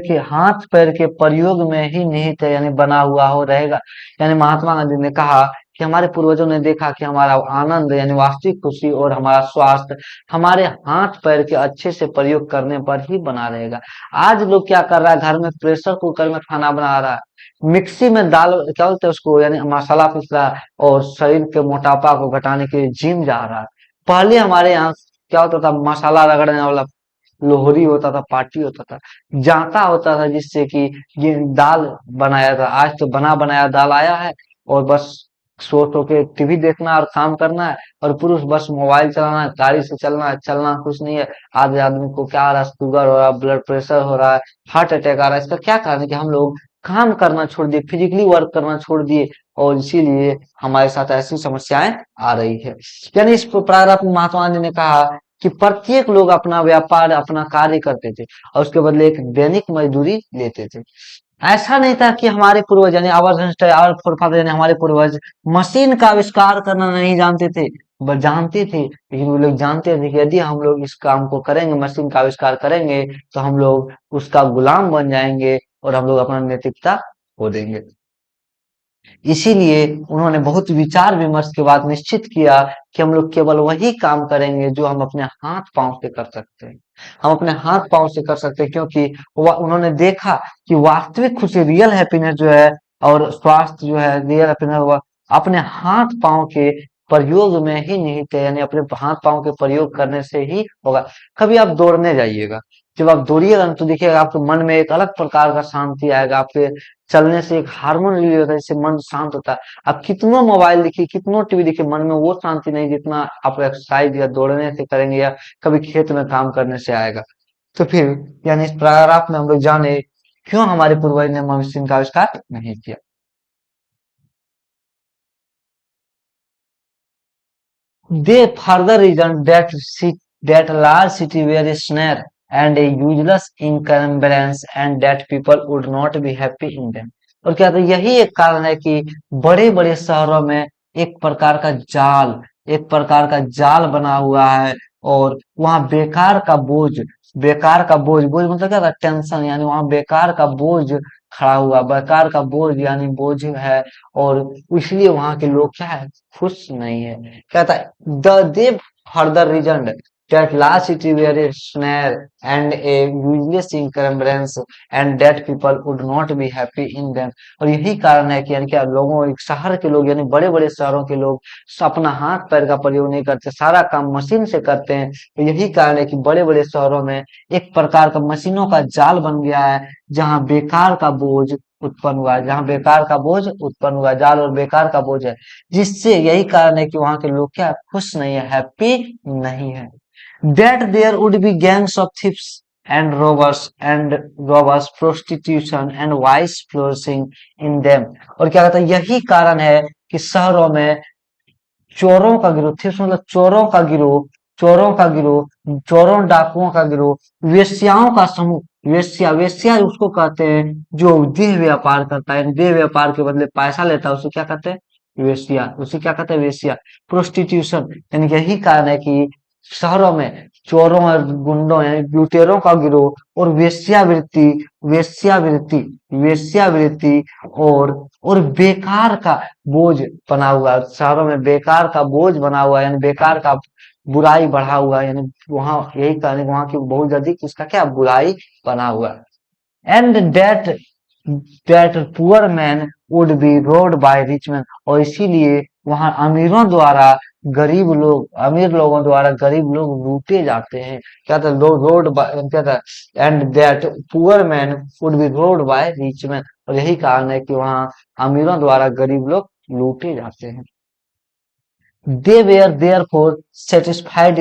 के प्रयोग में ही निहित है, यानी बना हुआ हो रहेगा। यानी महात्मा गांधी ने कहा कि हमारे पूर्वजों ने देखा कि हमारा आनंद यानी वास्तविक खुशी और हमारा स्वास्थ्य हमारे हाथ पैर के अच्छे से प्रयोग करने पर ही बना रहेगा। आज लोग क्या कर रहा है, घर में प्रेशर कुकर में खाना बना रहा है, मिक्सी में दाल क्या बोलते हैं उसको यानी मसाला पीस रहा है और शरीर के मोटापा को घटाने के लिए जिम जा रहा है। पहले हमारे यहाँ क्या होता था, मसाला रगड़ने वाला लोहरी होता था, पार्टी होता था, जाता होता था जिससे कि ये दाल बनाया था। आज तो बना बनाया दाल आया है और बस सो के टीवी देखना और काम करना है, और पुरुष बस मोबाइल चलाना है, गाड़ी से चलना है, चलना कुछ नहीं है। आधे आदमी को क्या हो रहा है, शुगर हो रहा है, ब्लड प्रेशर हो रहा है, हार्ट अटैक आ रहा है। इसका क्या कारण है कि हम लोग काम करना छोड़ दिए, फिजिकली वर्क करना छोड़ दिए, और इसीलिए हमारे साथ ऐसी समस्याएं आ रही है। यानी इस पैराग्राफ में महात्मा गांधी ने कहा कि प्रत्येक लोग अपना व्यापार अपना कार्य करते थे और उसके बदले एक दैनिक मजदूरी लेते थे। ऐसा नहीं था कि हमारे पूर्वज यानी आवर फोरफादर यानी हमारे पूर्वज मशीन का आविष्कार करना नहीं जानते थे, बस जानते थे, लेकिन वो लोग जानते थे कि यदि हम लोग इस काम को करेंगे, मशीन का आविष्कार करेंगे, तो हम लोग उसका गुलाम बन जाएंगे और हम लोग अपना नैतिकता खो देंगे। इसीलिए उन्होंने बहुत विचार विमर्श के बाद निश्चित किया कि हम लोग केवल वही काम करेंगे जो हम अपने हाथ पांव से कर सकते हैं। हम अपने हाथ पांव से कर सकते हैं, क्योंकि उन्होंने देखा कि वास्तविक खुशी रियल हैप्पीनेस जो है और स्वास्थ्य जो है रियल हैप्पीनेस वह अपने हाथ पांव के प्रयोग में ही निहित है, यानी अपने हाथ पांव के प्रयोग करने से ही होगा। कभी आप दौड़ने जाइएगा, जब आप दौड़िएगा ना तो देखिएगा आपके मन में एक अलग प्रकार का शांति आएगा। आपके चलने से एक हार्मोन रिलीज होता है जिससे मन शांत होता है। आप कितनों मोबाइल देखिए, कितनों टीवी देखिए, मन में वो शांति नहीं जितना आप एक्सरसाइज या दौड़ने से करेंगे या कभी खेत में काम करने से आएगा। तो फिर यानी इस पैराग्राफ में हम लोग जाने क्यों हमारे पूर्वज ने मशीन का आविष्कार नहीं किया। They further reasoned that large cities were a snare and a useless encumbrance and that people would not be happy in them। और क्या था, यही एक कारण है कि बड़े बड़े शहरों में एक प्रकार का जाल बना हुआ है, और वहाँ बेकार का बोझ मतलब क्या था, टेंशन, यानी वहाँ बेकार का बोझ यानी बोझ है, और इसलिए वहाँ के लोग क्या है, खुश नहीं है। कहता है the they further reason that last city were a snare and a useless encumbrance and that people would not be happy in them। और यही कारण है कि यानी क्या लोगों एक शहर के लोग यानी बड़े बड़े शहरों के लोग अपना हाथ पैर का प्रयोग नहीं करते, सारा काम मशीन से करते हैं। तो यही कारण है कि बड़े बड़े शहरों में एक प्रकार का मशीनों का जाल बन गया है, जहाँ बेकार का बोझ उत्पन्न हुआ है, जहाँ बेकार का बोझ उत्पन्न हुआ है, जाल और बेकार का बोझ है, जिससे यही कारण है कि वहां के लोग क्या खुश नहीं है, हैप्पी नहीं है। That there would be gangs of thieves and robbers, prostitution and vice flourishing in them। और क्या कहता है यही कारण है कि शहरों में चोरों का गिरोह, थीव्स मतलब चोरों का गिरोह, चोरों का गिरोह, चोरों डाकुओं का गिरोह, वेश्याओं का समूह। वेश्या, वेश्या उसको कहते हैं जो देह व्यापार करता है, देह व्यापार के बदले पैसा लेता है, उसे क्या कहते हैं, वेश्या। उसे क्या कहते हैं, वेश्या। प्रोस्टिट्यूशन यानी यही कारण है कि शहरों में चोरों और गुंडों यानी लुटेरों का गिरोह और वेश्यावृत्ति, वेश्यावृत्ति, वेश्यावृत्ति और बेकार का बोझ बना हुआ है। शहरों में बेकार का बोझ बना हुआ है, यानी बेकार का बुराई बढ़ा हुआ है, यानी वहां यही कारण है वहां की बहुत अधिक इसका क्या बुराई बना हुआ है। And that poor man would be road by rich man. और इसीलिए वहां अमीरों द्वारा गरीब लोग, अमीर लोगों द्वारा गरीब लोग लूटे जाते हैं। क्या था रोड क्या था, and that poor man would be road by rich man. और यही कारण है कि वहां अमीरों द्वारा गरीब लोग लूटे जाते हैं। They were therefore satisfied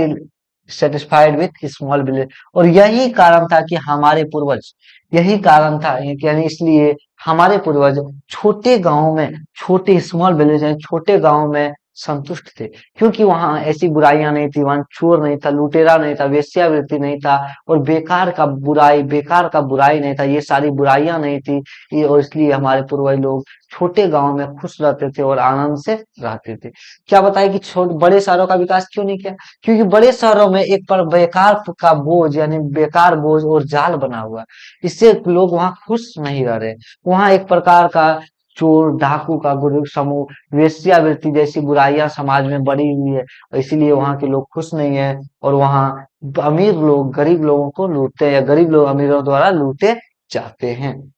with small village. और यही कारण था कि हमारे पूर्वज, यही कारण था यानी इसलिए हमारे पूर्वज छोटे गांव में, छोटे स्मॉल विलेज है, छोटे गांव में संतुष्ट थे, क्योंकि वहां ऐसी बुराइयां नहीं थी, वहां चोर नहीं था, लुटेरा नहीं था, वेश्यावृत्ति नहीं था और बेकार का बुराई नहीं था, ये सारी बुराइयां नहीं थी। और इसलिए हमारे पूर्वज लोग छोटे गांव में खुश रहते थे और आनंद से रहते थे। क्या बताए कि बड़े शहरों का विकास क्यों नहीं किया, क्योंकि बड़े शहरों में एक पर बेकार का बोझ यानी बेकार बोझ और जाल बना हुआ है, इससे लोग वहां खुश नहीं रह रहे। वहां एक प्रकार का चोर डाकू का गुरु समूह, वेश्यावृत्ति जैसी बुराइयां समाज में बढ़ी हुई है, और इसीलिए वहां के लोग खुश नहीं है और वहां अमीर लोग गरीब लोगों को लूटते हैं या गरीब लोग अमीरों द्वारा लूटे जाते हैं।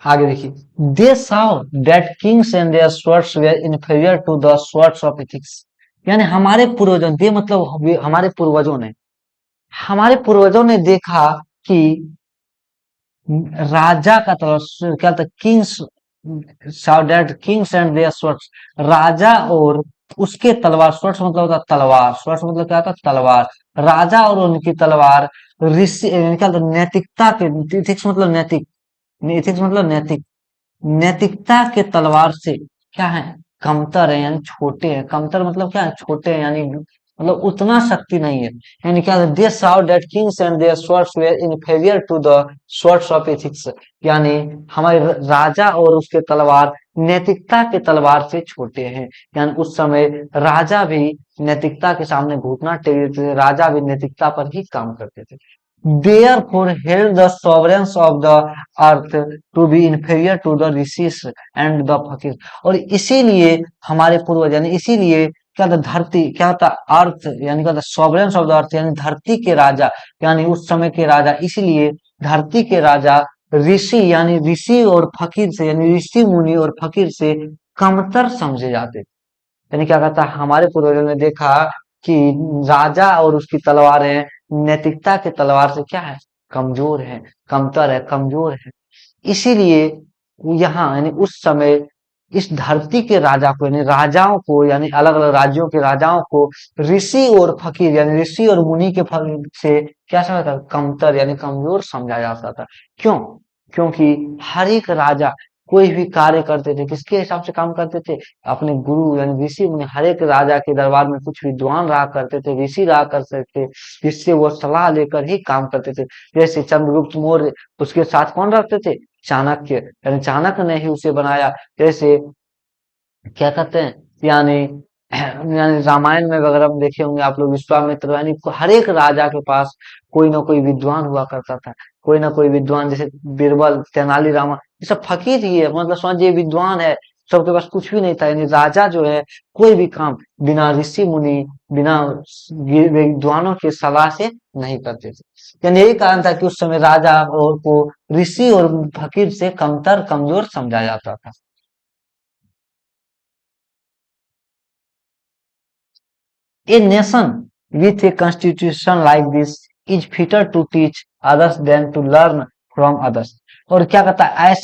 आगे देखिए, दे saw that kings and their swords were inferior to the swords of ethics। यानी हमारे पूर्वजों, दे मतलब हमारे पूर्वजों ने देखा कि राजा का तलवार क्या था, Kings saw that kings and their swords, राजा और उसके तलवार, स्वर्ड्स मतलब होता है तलवार, स्वर्ड्स मतलब क्या होता है तलवार, राजा और उनकी तलवार ऋषि क्या होता है, नैतिकता के, ethics मतलब नैतिक, एथिक्स मतलब नैतिक, नैतिकता के तलवार से क्या है, कमतर है यानी छोटे हैं। कमतर मतलब क्या है, छोटे हैं, यानी मतलब उतना शक्ति नहीं है। यानी क्या, दे saw that kings and their swords were inferior to the swords of ethics। यानी हमारे राजा और उसके तलवार नैतिकता के तलवार से छोटे हैं। यानी उस समय राजा भी नैतिकता के सामने घुटना टेक देते थे, राजा भी नैतिकता पर ही काम करते थे। Therefore held the sovereigns of the earth to be inferior to the rishis and the fakir। और इसीलिए हमारे पूर्वज यानी इसीलिए क्या था, धरती क्या था, अर्थ यानी क्या था, सॉवरेंस ऑफ द अर्थ यानी धरती के राजा, यानी उस समय के राजा, इसीलिए धरती के राजा ऋषि यानी ऋषि और फकीर से यानी ऋषि मुनि और फकीर से कमतर समझे जाते। यानी क्या कहता है, हमारे पूर्वजों ने देखा कि राजा और उसकी तलवारें नैतिकता के तलवार से क्या है, कमजोर है, कमतर है, कमजोर है। इसीलिए यहाँ यानी उस समय इस धरती के राजा को यानी राजाओं को यानी अलग अलग राज्यों के राजाओं को ऋषि और फकीर यानी ऋषि और मुनि के से क्या समझा था, कमतर यानी कमजोर समझा जाता था। क्यों, क्योंकि हर एक राजा कोई भी कार्य करते थे किसके हिसाब से काम करते थे, अपने गुरु यानी ऋषि मुनि। हर एक राजा के दरबार में कुछ विद्वान रहा करते थे, ऋषि रहा करते थे, जिससे वो सलाह लेकर ही काम करते थे। जैसे चंद्रगुप्त मौर्य, उसके साथ कौन रखते थे, चाणक्य, यानी चाणक्य ने ही उसे बनाया। जैसे क्या कहते हैं, यानी यानी रामायण में वगैरह हम देखे होंगे आप लोग, विश्वामित्र, यानी हर एक राजा के पास कोई ना कोई विद्वान हुआ करता था, कोई ना कोई विद्वान, जैसे बीरबल, तेनालीरामा, ये सब फकीर ही है, मतलब समझिए विद्वान है, सबके पास कुछ भी नहीं था। यानी राजा जो है कोई भी काम बिना ऋषि मुनि, बिना विद्वानों के सलाह से नहीं करते थे। यानी यही कारण था कि उस समय राजा और को ऋषि और फकीर से कमतर, कमजोर समझा जाता था। A nation with a constitution like this is fitter to teach others than to learn from others। और क्या कहता है,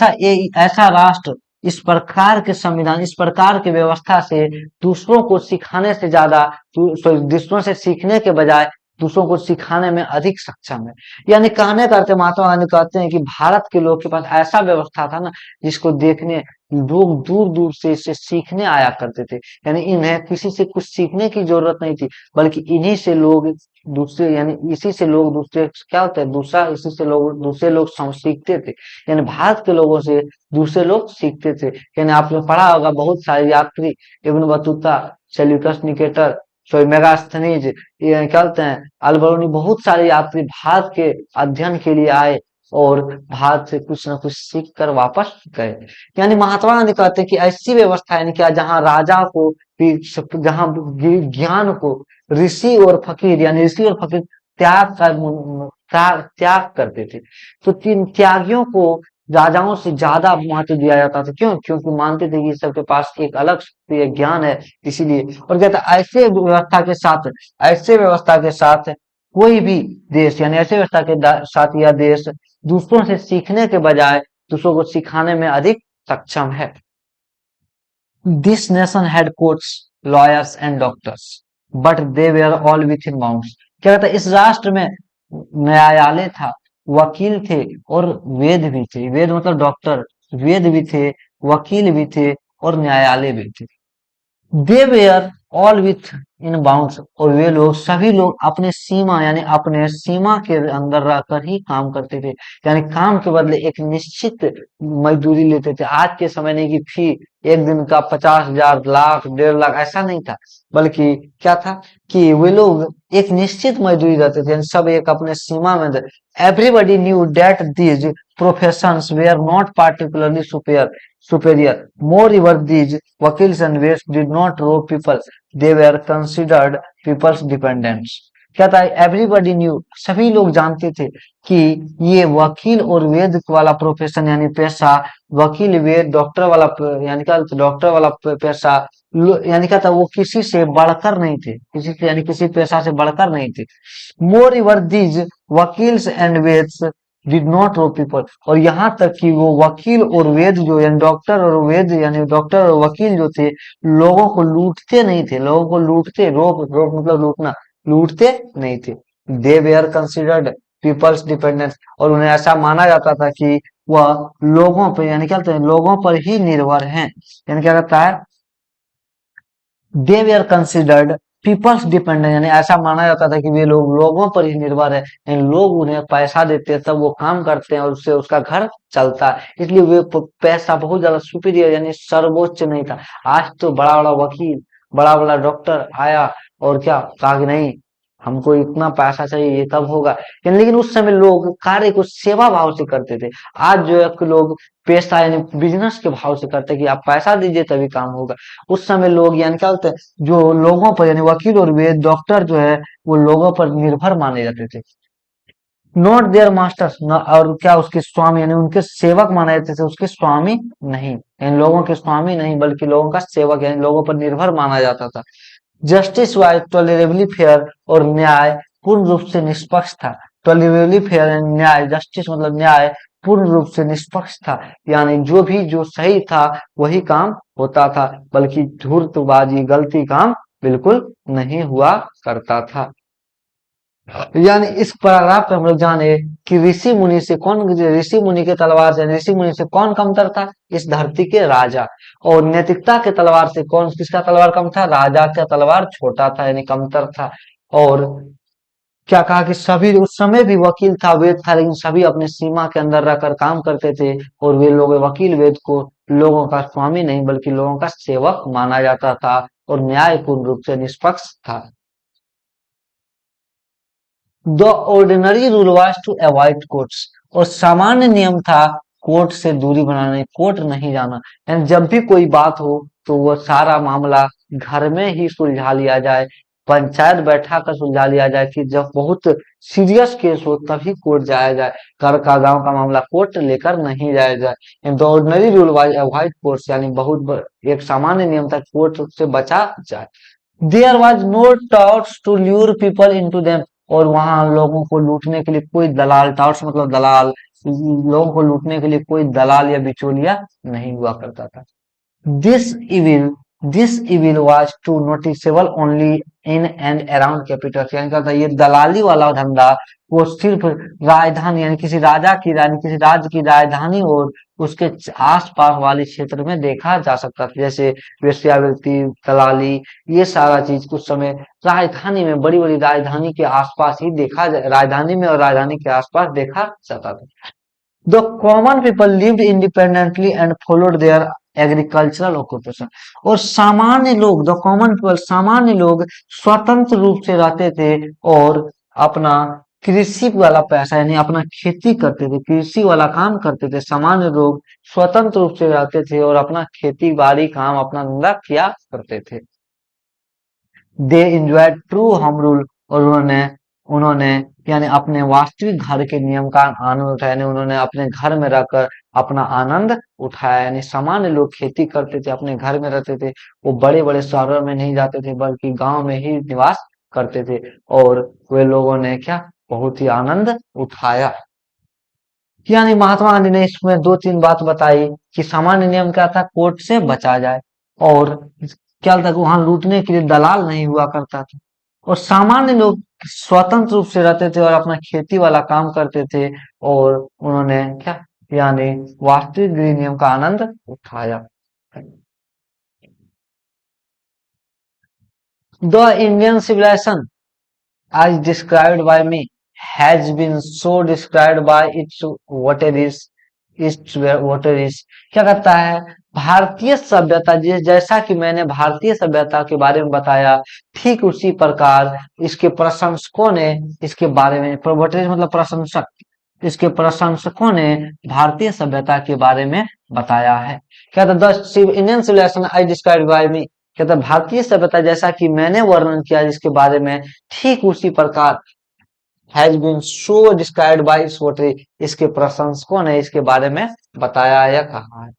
ऐसा राष्ट्र इस प्रकार के संविधान, इस प्रकार की व्यवस्था से दूसरों को सिखाने से ज्यादा, दूसरों से सीखने के बजाय दूसरों को सिखाने में अधिक सक्षम है। यानी कहने करते महात्मा गांधी कहते हैं कि भारत के लोग के पास ऐसा व्यवस्था था ना, जिसको देखने लोग दूर दूर से इसे सीखने आया करते थे। यानी इन्हें किसी से कुछ सीखने की जरूरत नहीं थी, बल्कि इन्हीं से लोग दूसरे, यानी इसी से लोग दूसरे, क्या होता है दूसरा, इसी से लोग दूसरे लोग सीखते थे। यानी भारत के लोगों से दूसरे लोग सीखते थे। यानी आपने पढ़ा होगा बहुत सारे यात्री, Ibn Battuta, Seleucus Nicator, Megasthenes, ये क्या होते हैं, अलबरूनी, बहुत सारे यात्री भारत के अध्ययन के लिए आए और भारत से कुछ ना कुछ सीख कर वापस गए। यानी महात्मा गांधी कहते हैं कि ऐसी व्यवस्था, यानी क्या, जहाँ राजा को भी, जहाँ ज्ञान को ऋषि और फकीर, यानी ऋषि और फकीर त्याग कर, त्याग करते थे। तो तीन त्यागियों को राजाओं से ज्यादा महत्व दिया जाता था। क्यों? क्योंकि मानते थे कि सबके पास एक अलग ज्ञान है, इसीलिए। और कहता है ऐसे व्यवस्था के साथ कोई भी देश, यानी ऐसे व्यवस्था के साथ यह देश दूसरों से सीखने के बजाय दूसरों को सिखाने में अधिक सक्षम है। This nation had courts, lawyers and doctors, but they were all within bounds। क्या कहता है, इस राष्ट्र में न्यायालय था, वकील थे और वेद भी थे। वेद मतलब डॉक्टर, वेद भी थे, वकील भी थे और न्यायालय भी थे। They were all within bounds, और वे लोग, सभी लोग अपने सीमा, यानी अपने सीमा के अंदर रहकर ही काम करते थे। यानी काम के बदले एक निश्चित मजदूरी लेते थे। आज के समय नहीं कि फी एक दिन का 50,000, लाख, 1.5 लाख, ऐसा नहीं था। बल्कि क्या था कि वे लोग एक निश्चित मजदूरी रहते थे। यानी सब एक अपने सीमा में थे। Everybody knew that these professions were not particularly superior। Moreover, these wakils and weights did not rob people; they were considered people's dependents। क्या था, एवरीबडी न्यू, सभी लोग जानते थे कि ये वकील और वेद वाला प्रोफेशन, यानी पेशा, वकील, वेद, डॉक्टर वाला यानी क्या, डॉक्टर वाला पेशा, यानी क्या था, वो किसी से बढ़कर नहीं थे, किसी से, यानी किसी पेशा से बढ़कर नहीं थे। Moreover these vakils and vaids did not rob people. और यहाँ तक कि वो वकील और वेद जो, यानी डॉक्टर और वेद, यानी डॉक्टर और वकील जो थे, लोगों को लूटते नहीं थे। लोगों को लूटते, रोप रोप मतलब लूटना, लूटते नहीं थे। They where considered peoples dependence. और उन्हें ऐसा माना जाता था कि वह लोगों पर, यानी क्या कहते हैं, लोगों पर ही निर्भर हैं। यानी क्या कहता है, दे वेयर कंसिडर्ड पीपल्स डिपेंडेंट, यानी ऐसा माना जाता था कि वे लोग लोगों पर ही निर्भर है। यानी लोग उन्हें पैसा देते हैं, तब वो काम करते हैं और उससे उसका घर चलता है। इसलिए वे पैसा बहुत ज्यादा सुपीरियर, यानी सर्वोच्च नहीं था। आज तो बड़ा बड़ा वकील, बड़ा बड़ा डॉक्टर आया और क्या कहा कि नहीं, हमको इतना पैसा चाहिए, ये तब होगा। लेकिन उस समय लोग कार्य को सेवा भाव से करते थे। आज जो है कि लोग पेशा, यानी बिजनेस के भाव से करते हैं कि आप पैसा दीजिए तभी काम होगा। उस समय लोग, यानी क्या बोलते हैं, जो लोगों पर, यानी वकील और वेद, डॉक्टर जो है, वो लोगों पर निर्भर माने जाते थे। नॉट देयर मास्टर्स, और क्या, उसके स्वामी, यानी उनके सेवक माने जाते थे, उसके स्वामी नहीं। यानी लोगों के स्वामी नहीं, बल्कि लोगों का सेवक, यानी लोगों पर निर्भर माना जाता था। जस्टिस वाज टॉलरेबली फेयर, और न्याय पूर्ण रूप से निष्पक्ष था। टॉलरेबली फेयर एंड न्याय, जस्टिस मतलब न्याय, पूर्ण रूप से निष्पक्ष था। यानी जो भी जो सही था वही काम होता था, बल्कि धूर्तबाजी, गलती काम बिल्कुल नहीं हुआ करता था। यानी इस पैराग्राफ पे हम लोग जाने कि ऋषि मुनि के तलवार से, ऋषि मुनि से कौन कमतर था? इस धरती के राजा। और नैतिकता के तलवार से कौन, किसका तलवार कम था? राजा का तलवार छोटा था, यानी कमतर था। और क्या कहा कि सभी, उस समय भी वकील था, वेद था, लेकिन सभी अपने सीमा के अंदर रहकर काम करते थे। और वे लोग, वकील वेद को लोगों का स्वामी नहीं, बल्कि लोगों का सेवक माना जाता था। और न्याय पूर्ण रूप से निष्पक्ष था। The ordinary rule was to avoid courts, और सामान्य नियम था कोर्ट से दूरी बनाना है, कोर्ट नहीं जाना। यानी जब भी कोई बात हो तो वो सारा मामला घर में ही सुलझा लिया जाए, पंचायत बैठा कर सुलझा लिया जाए। कि जब बहुत सीरियस केस हो तभी कोर्ट जाया जाए, घर का गांव का मामला कोर्ट लेकर नहीं जाया जाए। The ordinary rule was avoid courts, यानी एक सामान्य नियम था, कोर्ट से बचा जाए। There was no touts to lure people into them, और वहां लोगों को लूटने के लिए कोई दलाल, टाउट्स मतलब दलाल, लोगों को लूटने के लिए कोई दलाल या बिचौलिया नहीं हुआ करता था। This evil, this evil was too noticeable only in and around capitals, यानी क्या था, ये दलाली वाला धंधा वो सिर्फ राजधानी यानी किसी राजा की रानी किसी राज्य की राजधानी और उसके आस-पास वाले क्षेत्र में देखा जा सकता था। जैसे वेश्यावृत्ति, दलाली, ये सारा चीज कुछ समय राजधानी में, बड़ी-बड़ी राजधानी के आसपास ही राजधानी में और राजधानी के आसपास देखा जाता था। The common people lived independently and followed their agricultural occupation, और सामान्य लोग, द कॉमन पीपल, सामान्य लोग स्वतंत्र रूप से रहते थे और अपना कृषि वाला पैसा यानी अपना खेती करते थे, कृषि वाला काम करते थे। सामान्य लोग स्वतंत्र रूप से रहते थे और अपना खेती बाड़ी काम अपना धंधा किया करते थे। They enjoy true home rule, और उन्होंने उन्होंने यानी अपने वास्तविक घर के नियम का आनंद उठाया, यानी उन्होंने अपने घर में रहकर अपना आनंद उठाया। यानी सामान्य लोग खेती करते थे, अपने घर में रहते थे, वो बड़े बड़े शहरों में नहीं जाते थे बल्कि गांव में ही निवास करते थे, और वे लोगों ने क्या बहुत ही आनंद उठाया। यानी महात्मा गांधी ने इसमें दो तीन बात बताई कि सामान्य नियम क्या था, कोर्ट से बचा जाए, और क्या था कि वहां लूटने के लिए दलाल नहीं हुआ करता था, और सामान्य लोग स्वतंत्र रूप से रहते थे और अपना खेती वाला काम करते थे, और उन्होंने क्या यानी वास्तविक गृह नियम का आनंद उठाया। The Indian civilization as described by me has been so described by its water is, क्या कहता है, भारतीय सभ्यता जैसा कि मैंने भारतीय सभ्यता के बारे में बताया, ठीक उसी प्रकार इसके प्रशंसकों ने इसके बारे में, वोटरीज मतलब प्रशंसक, इसके प्रशंसकों ने भारतीय सभ्यता के बारे में बताया है। क्या था, the Indian civilisation I describe by me, कहता भारतीय सभ्यता जैसा कि मैंने वर्णन किया जिसके बारे में, ठीक उसी प्रकार has been so described by its votary, इसके प्रशंसकों ने इसके बारे में बताया या कहा है।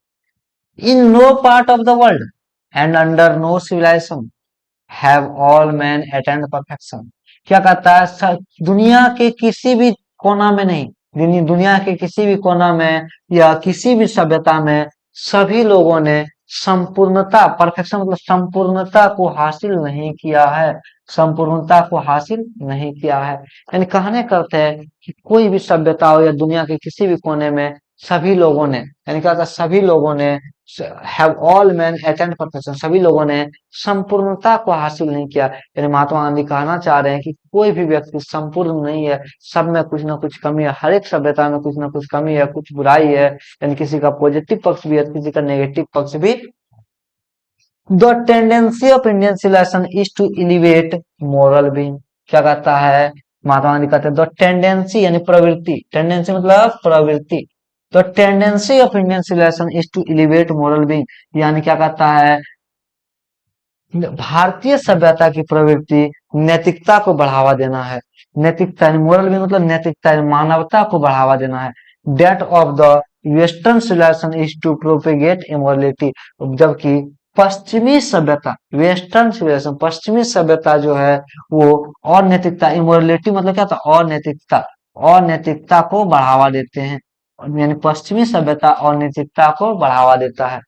In no part of the world and under no civilization have all man attained perfection, क्या कहता है, दुनिया के किसी भी कोना में नहीं, दुनिया के किसी भी कोना में या किसी भी सभ्यता में सभी लोगों ने संपूर्णता, परफेक्शन मतलब संपूर्णता को हासिल नहीं किया है, संपूर्णता को हासिल नहीं किया है। यानी कहने का अर्थ है कि कोई भी सभ्यता हो या दुनिया के किसी भी कोने में सभी लोगों ने, यानी क्या था, सभी लोगों ने have all man attained perfection, सभी लोगों ने संपूर्णता को हासिल नहीं किया। यानी महात्मा गांधी कहना चाह रहे हैं कि कोई भी व्यक्ति संपूर्ण नहीं है, सब में कुछ ना कुछ कमी है, हर एक सभ्यता में कुछ ना कुछ कमी है, कुछ बुराई है, यानी किसी का पॉजिटिव पक्ष भी है, किसी का नेगेटिव पक्ष भी। The tendency of Indian civilization is to elevate moral being, क्या कहता है, महात्मा गांधी कहते हैं द टेंडेंसी यानी प्रवृत्ति, टेंडेंसी मतलब प्रवृत्ति, the tendency of Indian civilization is to elevate moral being, यानी क्या कहता है, भारतीय सभ्यता की प्रवृत्ति नैतिकता को बढ़ावा देना है। नैतिकता यानी मोरल भी मतलब नैतिकता यानी मानवता को बढ़ावा देना है। That of the western civilization is to propagate immorality, जबकि पश्चिमी सभ्यता, वेस्टर्न सिविलाइजेशन पश्चिमी सभ्यता जो है वो और नैतिकता, इमोरलिटी मतलब क्या था, और नैतिकता, और नैतिकता को बढ़ावा देते हैं, यानी पश्चिमी सभ्यता और नैतिकता को बढ़ावा देता है।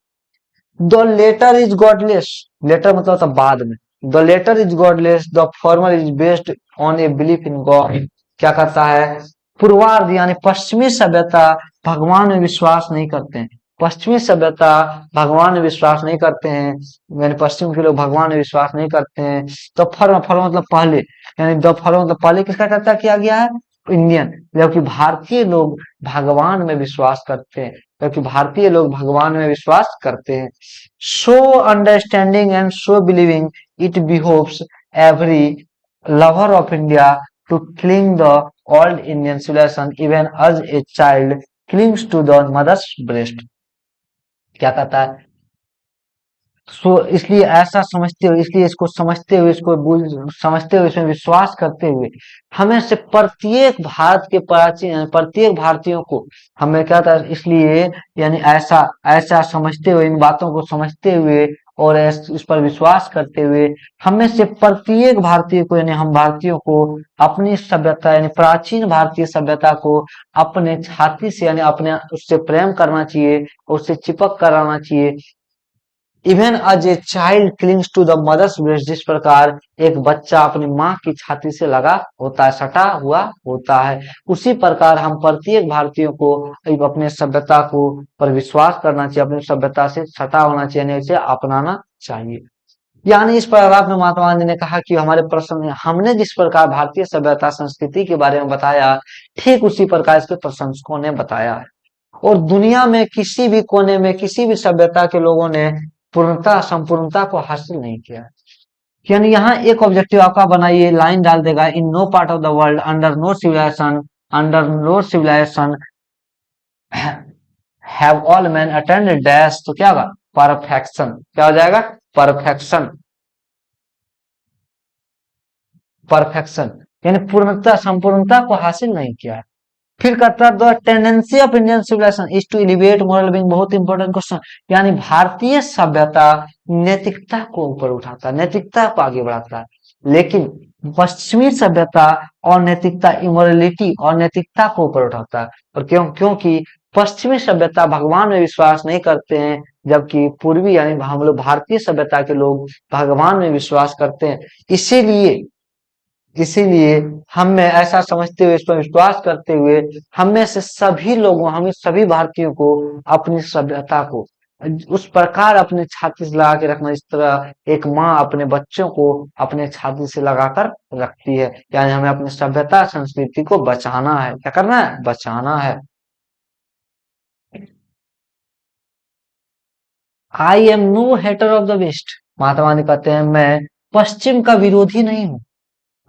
The latter is godless, latter मतलब था बाद में, the latter is godless, the former is based on a belief in God, क्या कहता है, पूर्वार्ध यानी पश्चिमी सभ्यता भगवान में विश्वास नहीं करते हैं, पश्चिमी सभ्यता भगवान में विश्वास नहीं करते हैं, यानी पश्चिम के लोग भगवान में विश्वास नहीं करते हैं। तो फर्म, फर्म मतलब पहले, यानी द फर्म मतलब पहले किसका चर्चा किया गया है, इंडियन, जबकि भारतीय लोग भगवान में विश्वास करते हैं, क्योंकि भारतीय लोग भगवान में विश्वास करते हैं। So understanding and so believing it behoves every lover of India to cling the old Indian civilisation even as a child clings to the mother's breast. क्या कहता है, इसलिए ऐसा समझते हुए, इसलिए इसको समझते हुए, समझते हुए, इसमें विश्वास करते हुए, हमें से प्रत्येक भारत के प्राचीन प्रत्येक भारतीयों को हमें क्या था, इसलिए यानी ऐसा ऐसा समझते हुए, इन बातों को समझते हुए और इस पर विश्वास करते हुए, हमें से प्रत्येक भारतीय को यानी हम भारतीयों को अपनी सभ्यता यानी प्राचीन भारतीय सभ्यता को अपने छाती से यानी अपने उससे प्रेम करना चाहिए, उससे चिपक कर रहना चाहिए। Even as a child clings to the mother's breast, जिस प्रकार एक बच्चा अपनी माँ की छाती से लगा होता है, सटा हुआ होता है, उसी प्रकार हम प्रत्येक भारतीयों को अपने सभ्यता को पर विश्वास करना चाहिए, अपनी सभ्यता से सटा होना चाहिए, यानी इसे अपनाना चाहिए। यानी इस पैराग्राफ में महात्मा गांधी ने कहा कि हमारे प्रश्न, हमने जिस प्रकार भारतीय सभ्यता संस्कृति के बारे में बताया, ठीक उसी प्रकार इसके प्रशंसकों ने बताया है। और दुनिया में किसी भी कोने में किसी भी सभ्यता के लोगों ने पूर्णता संपूर्णता को हासिल नहीं किया। यानी यहाँ एक ऑब्जेक्टिव आपका बनाइए, लाइन डाल देगा, in no part of the world under no civilization have all man attained dash, तो क्या होगा, परफेक्शन। क्या हो जाएगा, परफेक्शन। परफेक्शन यानी पूर्णता संपूर्णता को हासिल नहीं किया है। फिर कहता है the tendency of Indian civilization is to elevate moral being, बहुत इंपॉर्टेंट क्वेश्चन। यानी भारतीय सभ्यता नैतिकता को ऊपर उठाता है, नैतिकता को आगे बढ़ाता है, लेकिन पश्चिमी सभ्यता और नैतिकता, इमोरलिटी और नैतिकता को ऊपर उठाता है। और क्योंकि पश्चिमी सभ्यता भगवान में विश्वास नहीं करते हैं, जबकि पूर्वी यानी हम लोग भारतीय सभ्यता के लोग भगवान में विश्वास करते हैं। इसीलिए इसीलिए हमें ऐसा समझते हुए, इस पर विश्वास करते हुए, हमें से सभी लोगों, हमें सभी भारतीयों को अपनी सभ्यता को उस प्रकार अपने छाती से लगा के रखना, इस तरह एक माँ अपने बच्चों को अपने छाती से लगाकर रखती है। यानी हमें अपनी सभ्यता संस्कृति को बचाना है। क्या करना है, बचाना है। I am no hater of the west, Mahatma Gandhi कहते हैं मैं पश्चिम का विरोधी नहीं हूँ।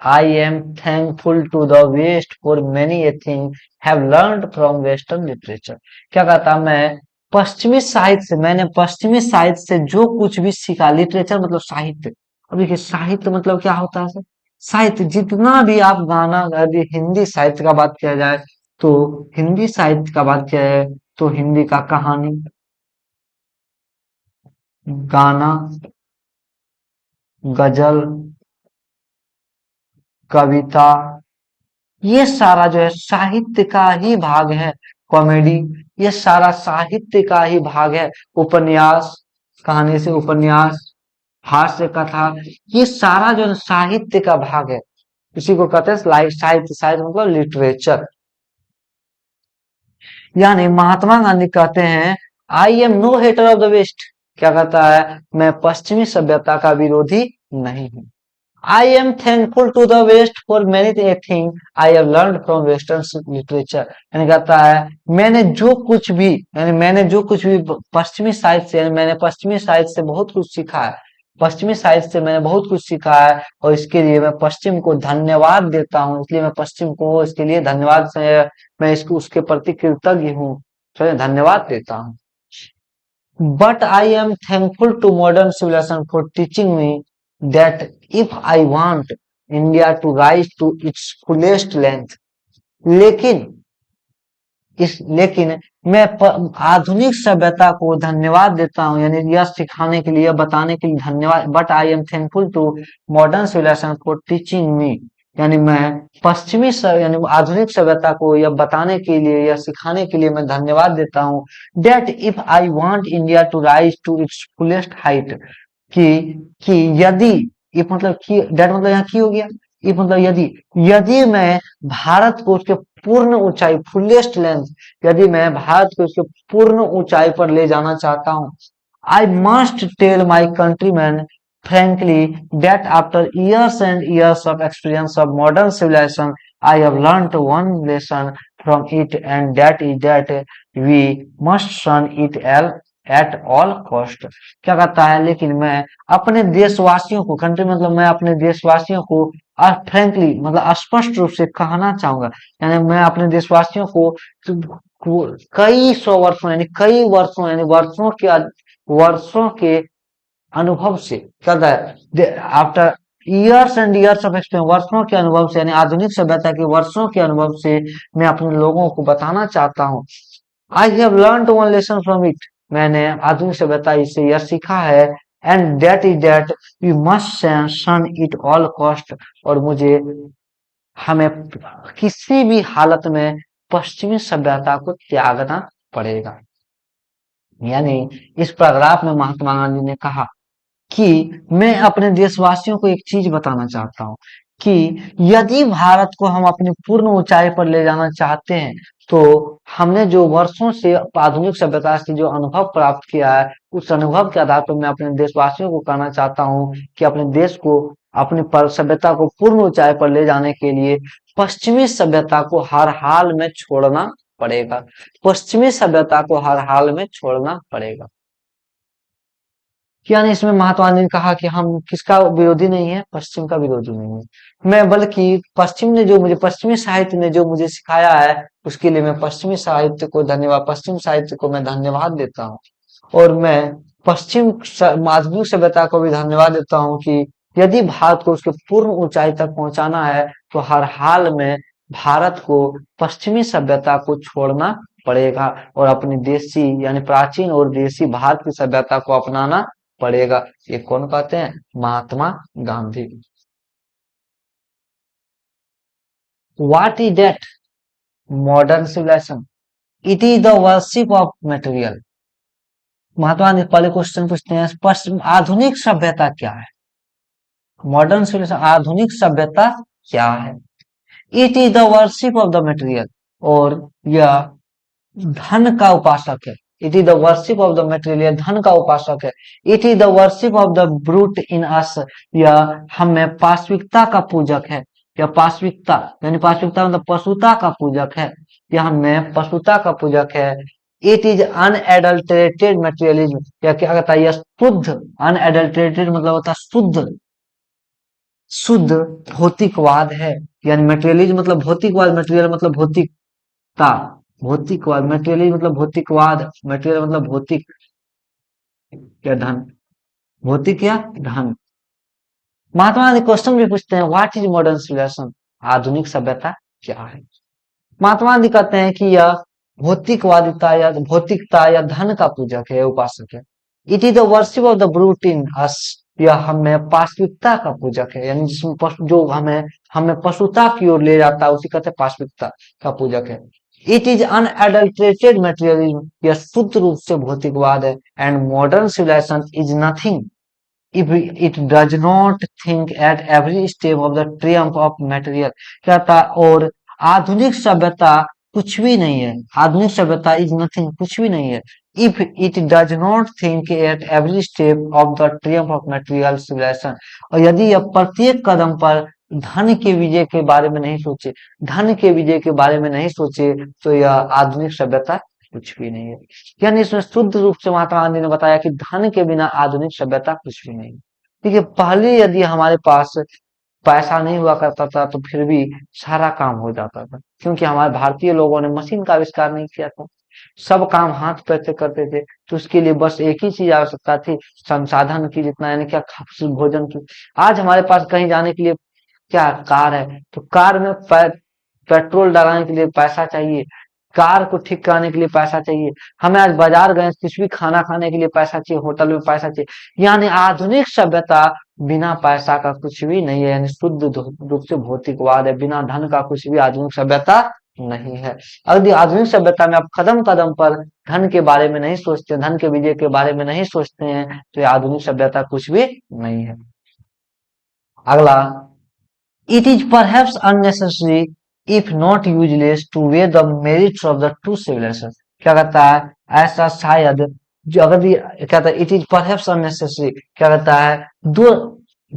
I am thankful to the West for many a thing have learned from Western literature। क्या कहता, मैं पश्चिमी साहित्य से, मैंने पश्चिमी साहित्य से जो कुछ भी सीखा, लिटरेचर मतलब साहित्य। अब देखिए साहित्य मतलब क्या होता है सर, साहित्य जितना भी आप गाना, यदि हिंदी साहित्य का बात किया जाए तो हिंदी साहित्य का बात किया जाए तो हिंदी का कहानी, गाना, गजल, कविता, ये सारा जो है साहित्य का ही भाग है। कॉमेडी, ये सारा साहित्य का ही भाग है। उपन्यास, कहानी से उपन्यास, हास्य कथा, ये सारा जो है साहित्य का भाग है। इसी को कहते हैं साहित्य। साहित्य मतलब लिटरेचर। यानी महात्मा गांधी कहते हैं I am no hater of the West. क्या कहता है, मैं पश्चिमी सभ्यता का विरोधी नहीं हूँ। I am thankful to the West for many things I have learned from Western literature। यानी कहता है मैंने जो कुछ भी पश्चिमी साहित्य से, यानी मैंने पश्चिमी साहित्य से बहुत कुछ सीखा है। पश्चिमी साहित्य से मैंने बहुत कुछ सीखा है और इसके लिए मैं पश्चिम को धन्यवाद देता हूँ। इसलिए मैं पश्चिम को इसके लिए धन्यवाद से मैं इसको उसके प्रति कृतज्ञ हूँ, धन्यवाद देता हूँ। But I am thankful to modern civilization for teaching me that if I want India to rise to its fullest length, लेकिन लेकिन मैं आधुनिक सभ्यता को धन्यवाद देता हूँ, यानी यह सिखाने के लिए, बताने के लिए धन्यवाद। But I am thankful to modern civilization for teaching me, यानी मैं पश्चिमी यानी आधुनिक सभ्यता को यह बताने के लिए, यह सिखाने के लिए मैं धन्यवाद देता हूँ। That if I want India to rise to its fullest height, कि यदि, इफ मतलब कि, डेट मतलब यहाँ की हो गया, इफ मतलब यदि, यदि मैं भारत को उसके पूर्ण ऊंचाई, फुलेस्ट लेंथ, यदि मैं भारत को उसके पूर्ण ऊंचाई पर ले जाना चाहता हूँ, I must tell my countryman frankly that after years and years of experience of modern civilization, I have learned one lesson from it, and that is that we must shun it at all cost। क्या कहता है, लेकिन मैं अपने देशवासियों को, country मतलब मैं अपने देशवासियों को फ्रेंकली मतलब स्पष्ट रूप से कहना चाहूंगा, यानी मैं अपने देशवासियों को कई सौ वर्षों यानी कई वर्षों यानी वर्षों के अनुभव से कहता है after years and years of experience, वर्षों के अनुभव से यानी आधुनिक सभ्यता के वर्षों के अनुभव से मैं अपने लोगों को बताना चाहता हूँ। I have learn one lesson from it, मैंने आधुनिक सभ्यता से यह सीखा है, and that is that we must shun it all cost, और मुझे हमें किसी भी हालत में पश्चिमी सभ्यता को त्यागना पड़ेगा। यानी इस पैराग्राफ में महात्मा गांधी ने कहा कि मैं अपने देशवासियों को एक चीज बताना चाहता हूँ कि यदि भारत को हम अपनी पूर्ण ऊंचाई पर ले जाना चाहते हैं, तो हमने जो वर्षों से आधुनिक सभ्यता से जो अनुभव प्राप्त किया है, उस अनुभव के आधार पर मैं अपने देशवासियों को कहना चाहता हूँ कि अपने देश को अपनी सभ्यता को पूर्ण ऊंचाई पर ले जाने के लिए पश्चिमी सभ्यता को हर हाल में छोड़ना पड़ेगा। पश्चिमी सभ्यता को हर हाल में छोड़ना पड़ेगा। यानी इसमें महात्मा गांधी ने कहा कि हम किसका विरोधी नहीं है, पश्चिम का विरोधी नहीं है मैं, बल्कि पश्चिमी साहित्य ने जो मुझे सिखाया है, उसके लिए मैं पश्चिम साहित्य को मैं धन्यवाद देता हूँ। और मैं आधुनिक सभ्यता को भी धन्यवाद देता हूँ कि यदि भारत को उसके पूर्ण ऊंचाई तक पहुंचाना है, तो हर हाल में भारत को पश्चिमी सभ्यता को छोड़ना पड़ेगा और अपनी देसी यानी प्राचीन और देसी भारत की सभ्यता को अपनाना पड़ेगा। ये कौन कहते हैं? Mahatma Gandhi. What is that modern civilisation? It is the worship of material. Mahatma Gandhi पहले क्वेश्चन पूछते हैं, आधुनिक सभ्यता क्या है? मॉडर्न सिविलाइजेशन, आधुनिक सभ्यता क्या है? It is the worship of the material, और यह धन का उपासक है। It is the worship of the material, धन का उपासक है। It is the worship of the brute in us, यह हमें पाश्विकता का पूजक है। यह पाश्विकता यानी पाश्विकता मतलब पशुता का पूजक है। यह हमें पशुता का पूजक है। इट इज अनएडल्टरेटेड मटेरियलिज्म, यह क्या कहता है? यह शुद्ध, अनएडल्टरेटेड मतलब होता है शुद्ध, शुद्ध भौतिकवाद है। यानी मटेरियलिज्म मतलब भौतिकवाद, मटेरियल मतलब भौतिकता, भौतिकवाद, मटेरियलिज्म मतलब भौतिकवाद, मटेरियल मतलब भौतिक या धन, भौतिक या धन। महात्मा गांधी क्वेश्चन भी पूछते हैं, व्हाट इज मॉडर्न सिविलाइजेशन? आधुनिक सभ्यता क्या है? महात्मा गांधी कहते हैं कि यह भौतिकता या धन का पूजक है, उपासक है। It is the worship of the brute in us, यह हमें पाश्विकता का पूजक है, यानी जिसमें जो हमें हमें पशुता की ओर ले जाता है, उसी कहते हैं पाश्विकता का पूजक है। इट इज अनएडल्टरेटेड मटेरियलिज्म, यह शुद्ध रूप से भौतिकवाद है। And modern civilization is nothing if it does not think at every step of the triumph of material, कहता, और आधुनिक सभ्यता कुछ भी नहीं है। आधुनिक सभ्यता इज नथिंग, कुछ भी नहीं है। If it does not think at every step of the triumph of material civilization, और यदि यह प्रत्येक कदम पर धन के विजय के बारे में नहीं सोचे, धन के विजय के बारे में नहीं सोचे, तो यह आधुनिक सभ्यता कुछ भी नहीं है। यानी इसमें शुद्ध रूप से महात्मा गांधी ने बताया कि धन के बिना आधुनिक सभ्यता कुछ भी नहीं। देखिए, पहले यदि हमारे पास पैसा नहीं हुआ करता था, तो फिर भी सारा काम हो जाता था, क्योंकि हमारे भारतीय लोगों ने मशीन का आविष्कार नहीं किया था। सब काम हाथ पैर से करते थे, तो उसके लिए बस एक ही चीज आवश्यकता थी, संसाधन की, जितना यानी क्या, भोजन की। आज हमारे पास कहीं जाने के लिए क्या, कार है, तो कार में पेट्रोल डलाने के लिए पैसा चाहिए, कार को ठीक कराने के लिए पैसा चाहिए। हमें आज बाजार गए, कुछ भी खाना खाने के लिए पैसा चाहिए, होटल में पैसा चाहिए। यानी आधुनिक सभ्यता बिना पैसा का कुछ भी नहीं है, यानी शुद्ध रूप से भौतिकवाद है। बिना धन का कुछ भी आधुनिक सभ्यता नहीं है। अगर आधुनिक सभ्यता में आप कदम कदम पर धन के बारे में नहीं सोचते, धन के विजय के बारे में नहीं सोचते हैं, तो ये आधुनिक सभ्यता कुछ भी नहीं है। अगला, it is perhaps unnecessary if not useless to weigh the merits of the two civilizations, क्या कहता है? ऐसा शायद, जो अगर ये कहता है, it is perhaps unnecessary, क्या कहता है? दो,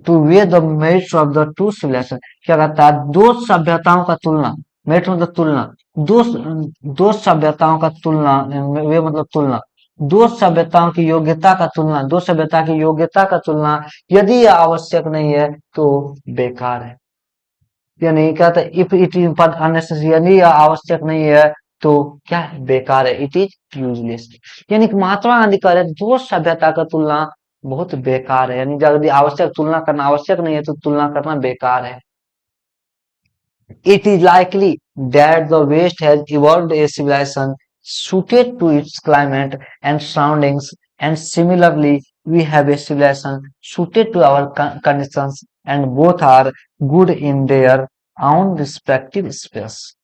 to weigh the merits of the two civilizations, क्या कहता है? दो सभ्यताओं का तुलना, मेरिट मतलब तुलना, दो दो सभ्यताओं का तुलना, वे मतलब तुलना, दो सभ्यताओं की योग्यता का तुलना, दो सभ्यता की योग्यता का तुलना यदि यह आवश्यक नहीं है, तो बेकार है। यानी क्या था? इफ इट इज अननेसेसरी, यानी यह आवश्यक नहीं है, तो क्या है, बेकार है, इट इज यूजलेस। यानी कि महात्मा गांधी कह रहे हैं दो सभ्यता का तुलना बहुत बेकार है, यानी यदि आवश्यक तुलना करना आवश्यक नहीं है तो तुलना करना बेकार है। It is likely that the West has evolved a civilization suited to its climate and surroundings, and similarly, we have a civilization suited to our conditions, and both are good in their own respective space.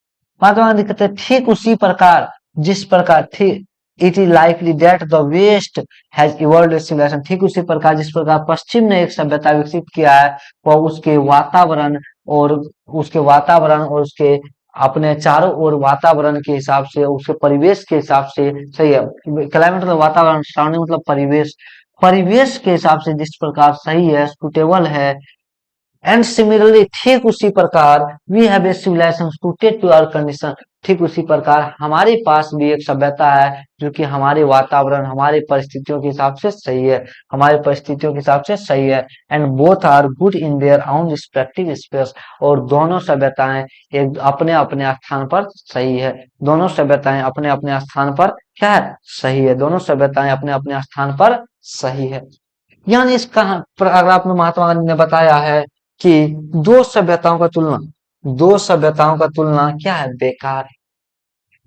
Mahatma Gandhi कहते हैं ठीक उसी प्रकार जिस प्रकार ठीक it is likely that the West has evolved civilization, ठीक उसी प्रकार जिस प्रकार पश्चिम ने एक सभ्यता विकसित किया है, वह उसके वातावरण और उसके अपने चारों ओर वातावरण के हिसाब से, उसके परिवेश के हिसाब से सही है। क्लाइमेट मतलब वातावरण, सराउंडिंग मतलब परिवेश, परिवेश के हिसाब से जिस प्रकार सही है, सुटेबल है। एंड सिमिलरली ठीक उसी प्रकार we have a civilization suited to our condition, ठीक उसी प्रकार हमारे पास भी एक सभ्यता है जो कि हमारे वातावरण, हमारे परिस्थितियों के हिसाब से सही है, हमारे परिस्थितियों के हिसाब से सही है। And both are good in their own respective space, और दोनों सभ्यताएं एक अपने अपने स्थान पर सही है, दोनों सभ्यताएं अपने अपने स्थान पर क्या है, सही है, दोनों सभ्यताएं अपने अपने स्थान पर सही है। यानी इस पैराग्राफ में महात्मा गांधी ने बताया है कि दो सभ्यताओं का तुलना क्या है, बेकार है।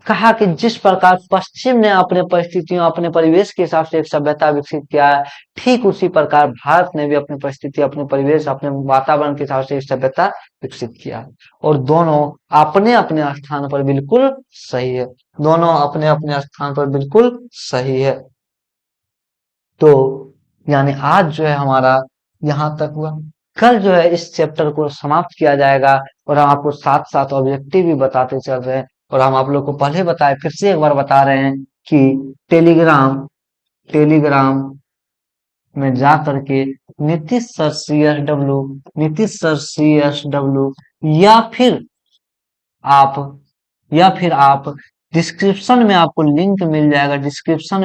कहा कि जिस प्रकार पश्चिम ने अपने परिस्थितियों, अपने परिवेश के हिसाब से एक सभ्यता विकसित किया है, ठीक उसी प्रकार भारत ने भी अपनी परिस्थिति, अपने परिवेश, अपने वातावरण के हिसाब से एक सभ्यता विकसित किया है, और दोनों अपने अपने स्थान पर बिल्कुल सही है, दोनों अपने अपने स्थान पर बिल्कुल सही है। तो यानी आज जो है हमारा यहाँ तक हुआ, कल जो है इस चैप्टर को समाप्त किया जाएगा, और हम आपको साथ साथ ऑब्जेक्टिव भी बताते चल रहे हैं। और हम आप लोग को पहले बताए, फिर से एक बार बता रहे हैं कि टेलीग्राम टेलीग्राम में जा करके Nitish sir C S W या फिर आप या फिर आप डिस्क्रिप्शन में आपको लिंक मिल जाएगा, डिस्क्रिप्शन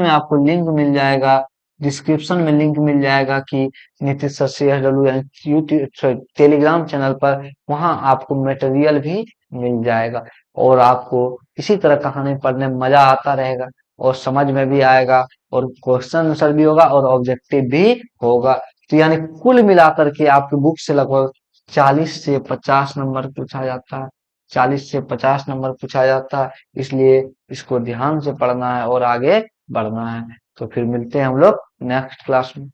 में लिंक मिल जाएगा कि Nitish sir CSW YouTube Telegram channel पर, वहां आपको मटेरियल भी मिल जाएगा, और आपको इसी तरह कहानी पढ़ने में मजा आता रहेगा, और समझ में भी आएगा, और क्वेश्चन आंसर भी होगा, और ऑब्जेक्टिव भी होगा। तो यानी कुल मिलाकर के आपकी बुक से लगभग 40 से 50 नंबर पूछा जाता है, 40 से 50 नंबर पूछा जाता है, इसलिए इसको ध्यान से पढ़ना है और आगे बढ़ना है। तो फिर मिलते हैं हम लोग नेक्स्ट क्लास में।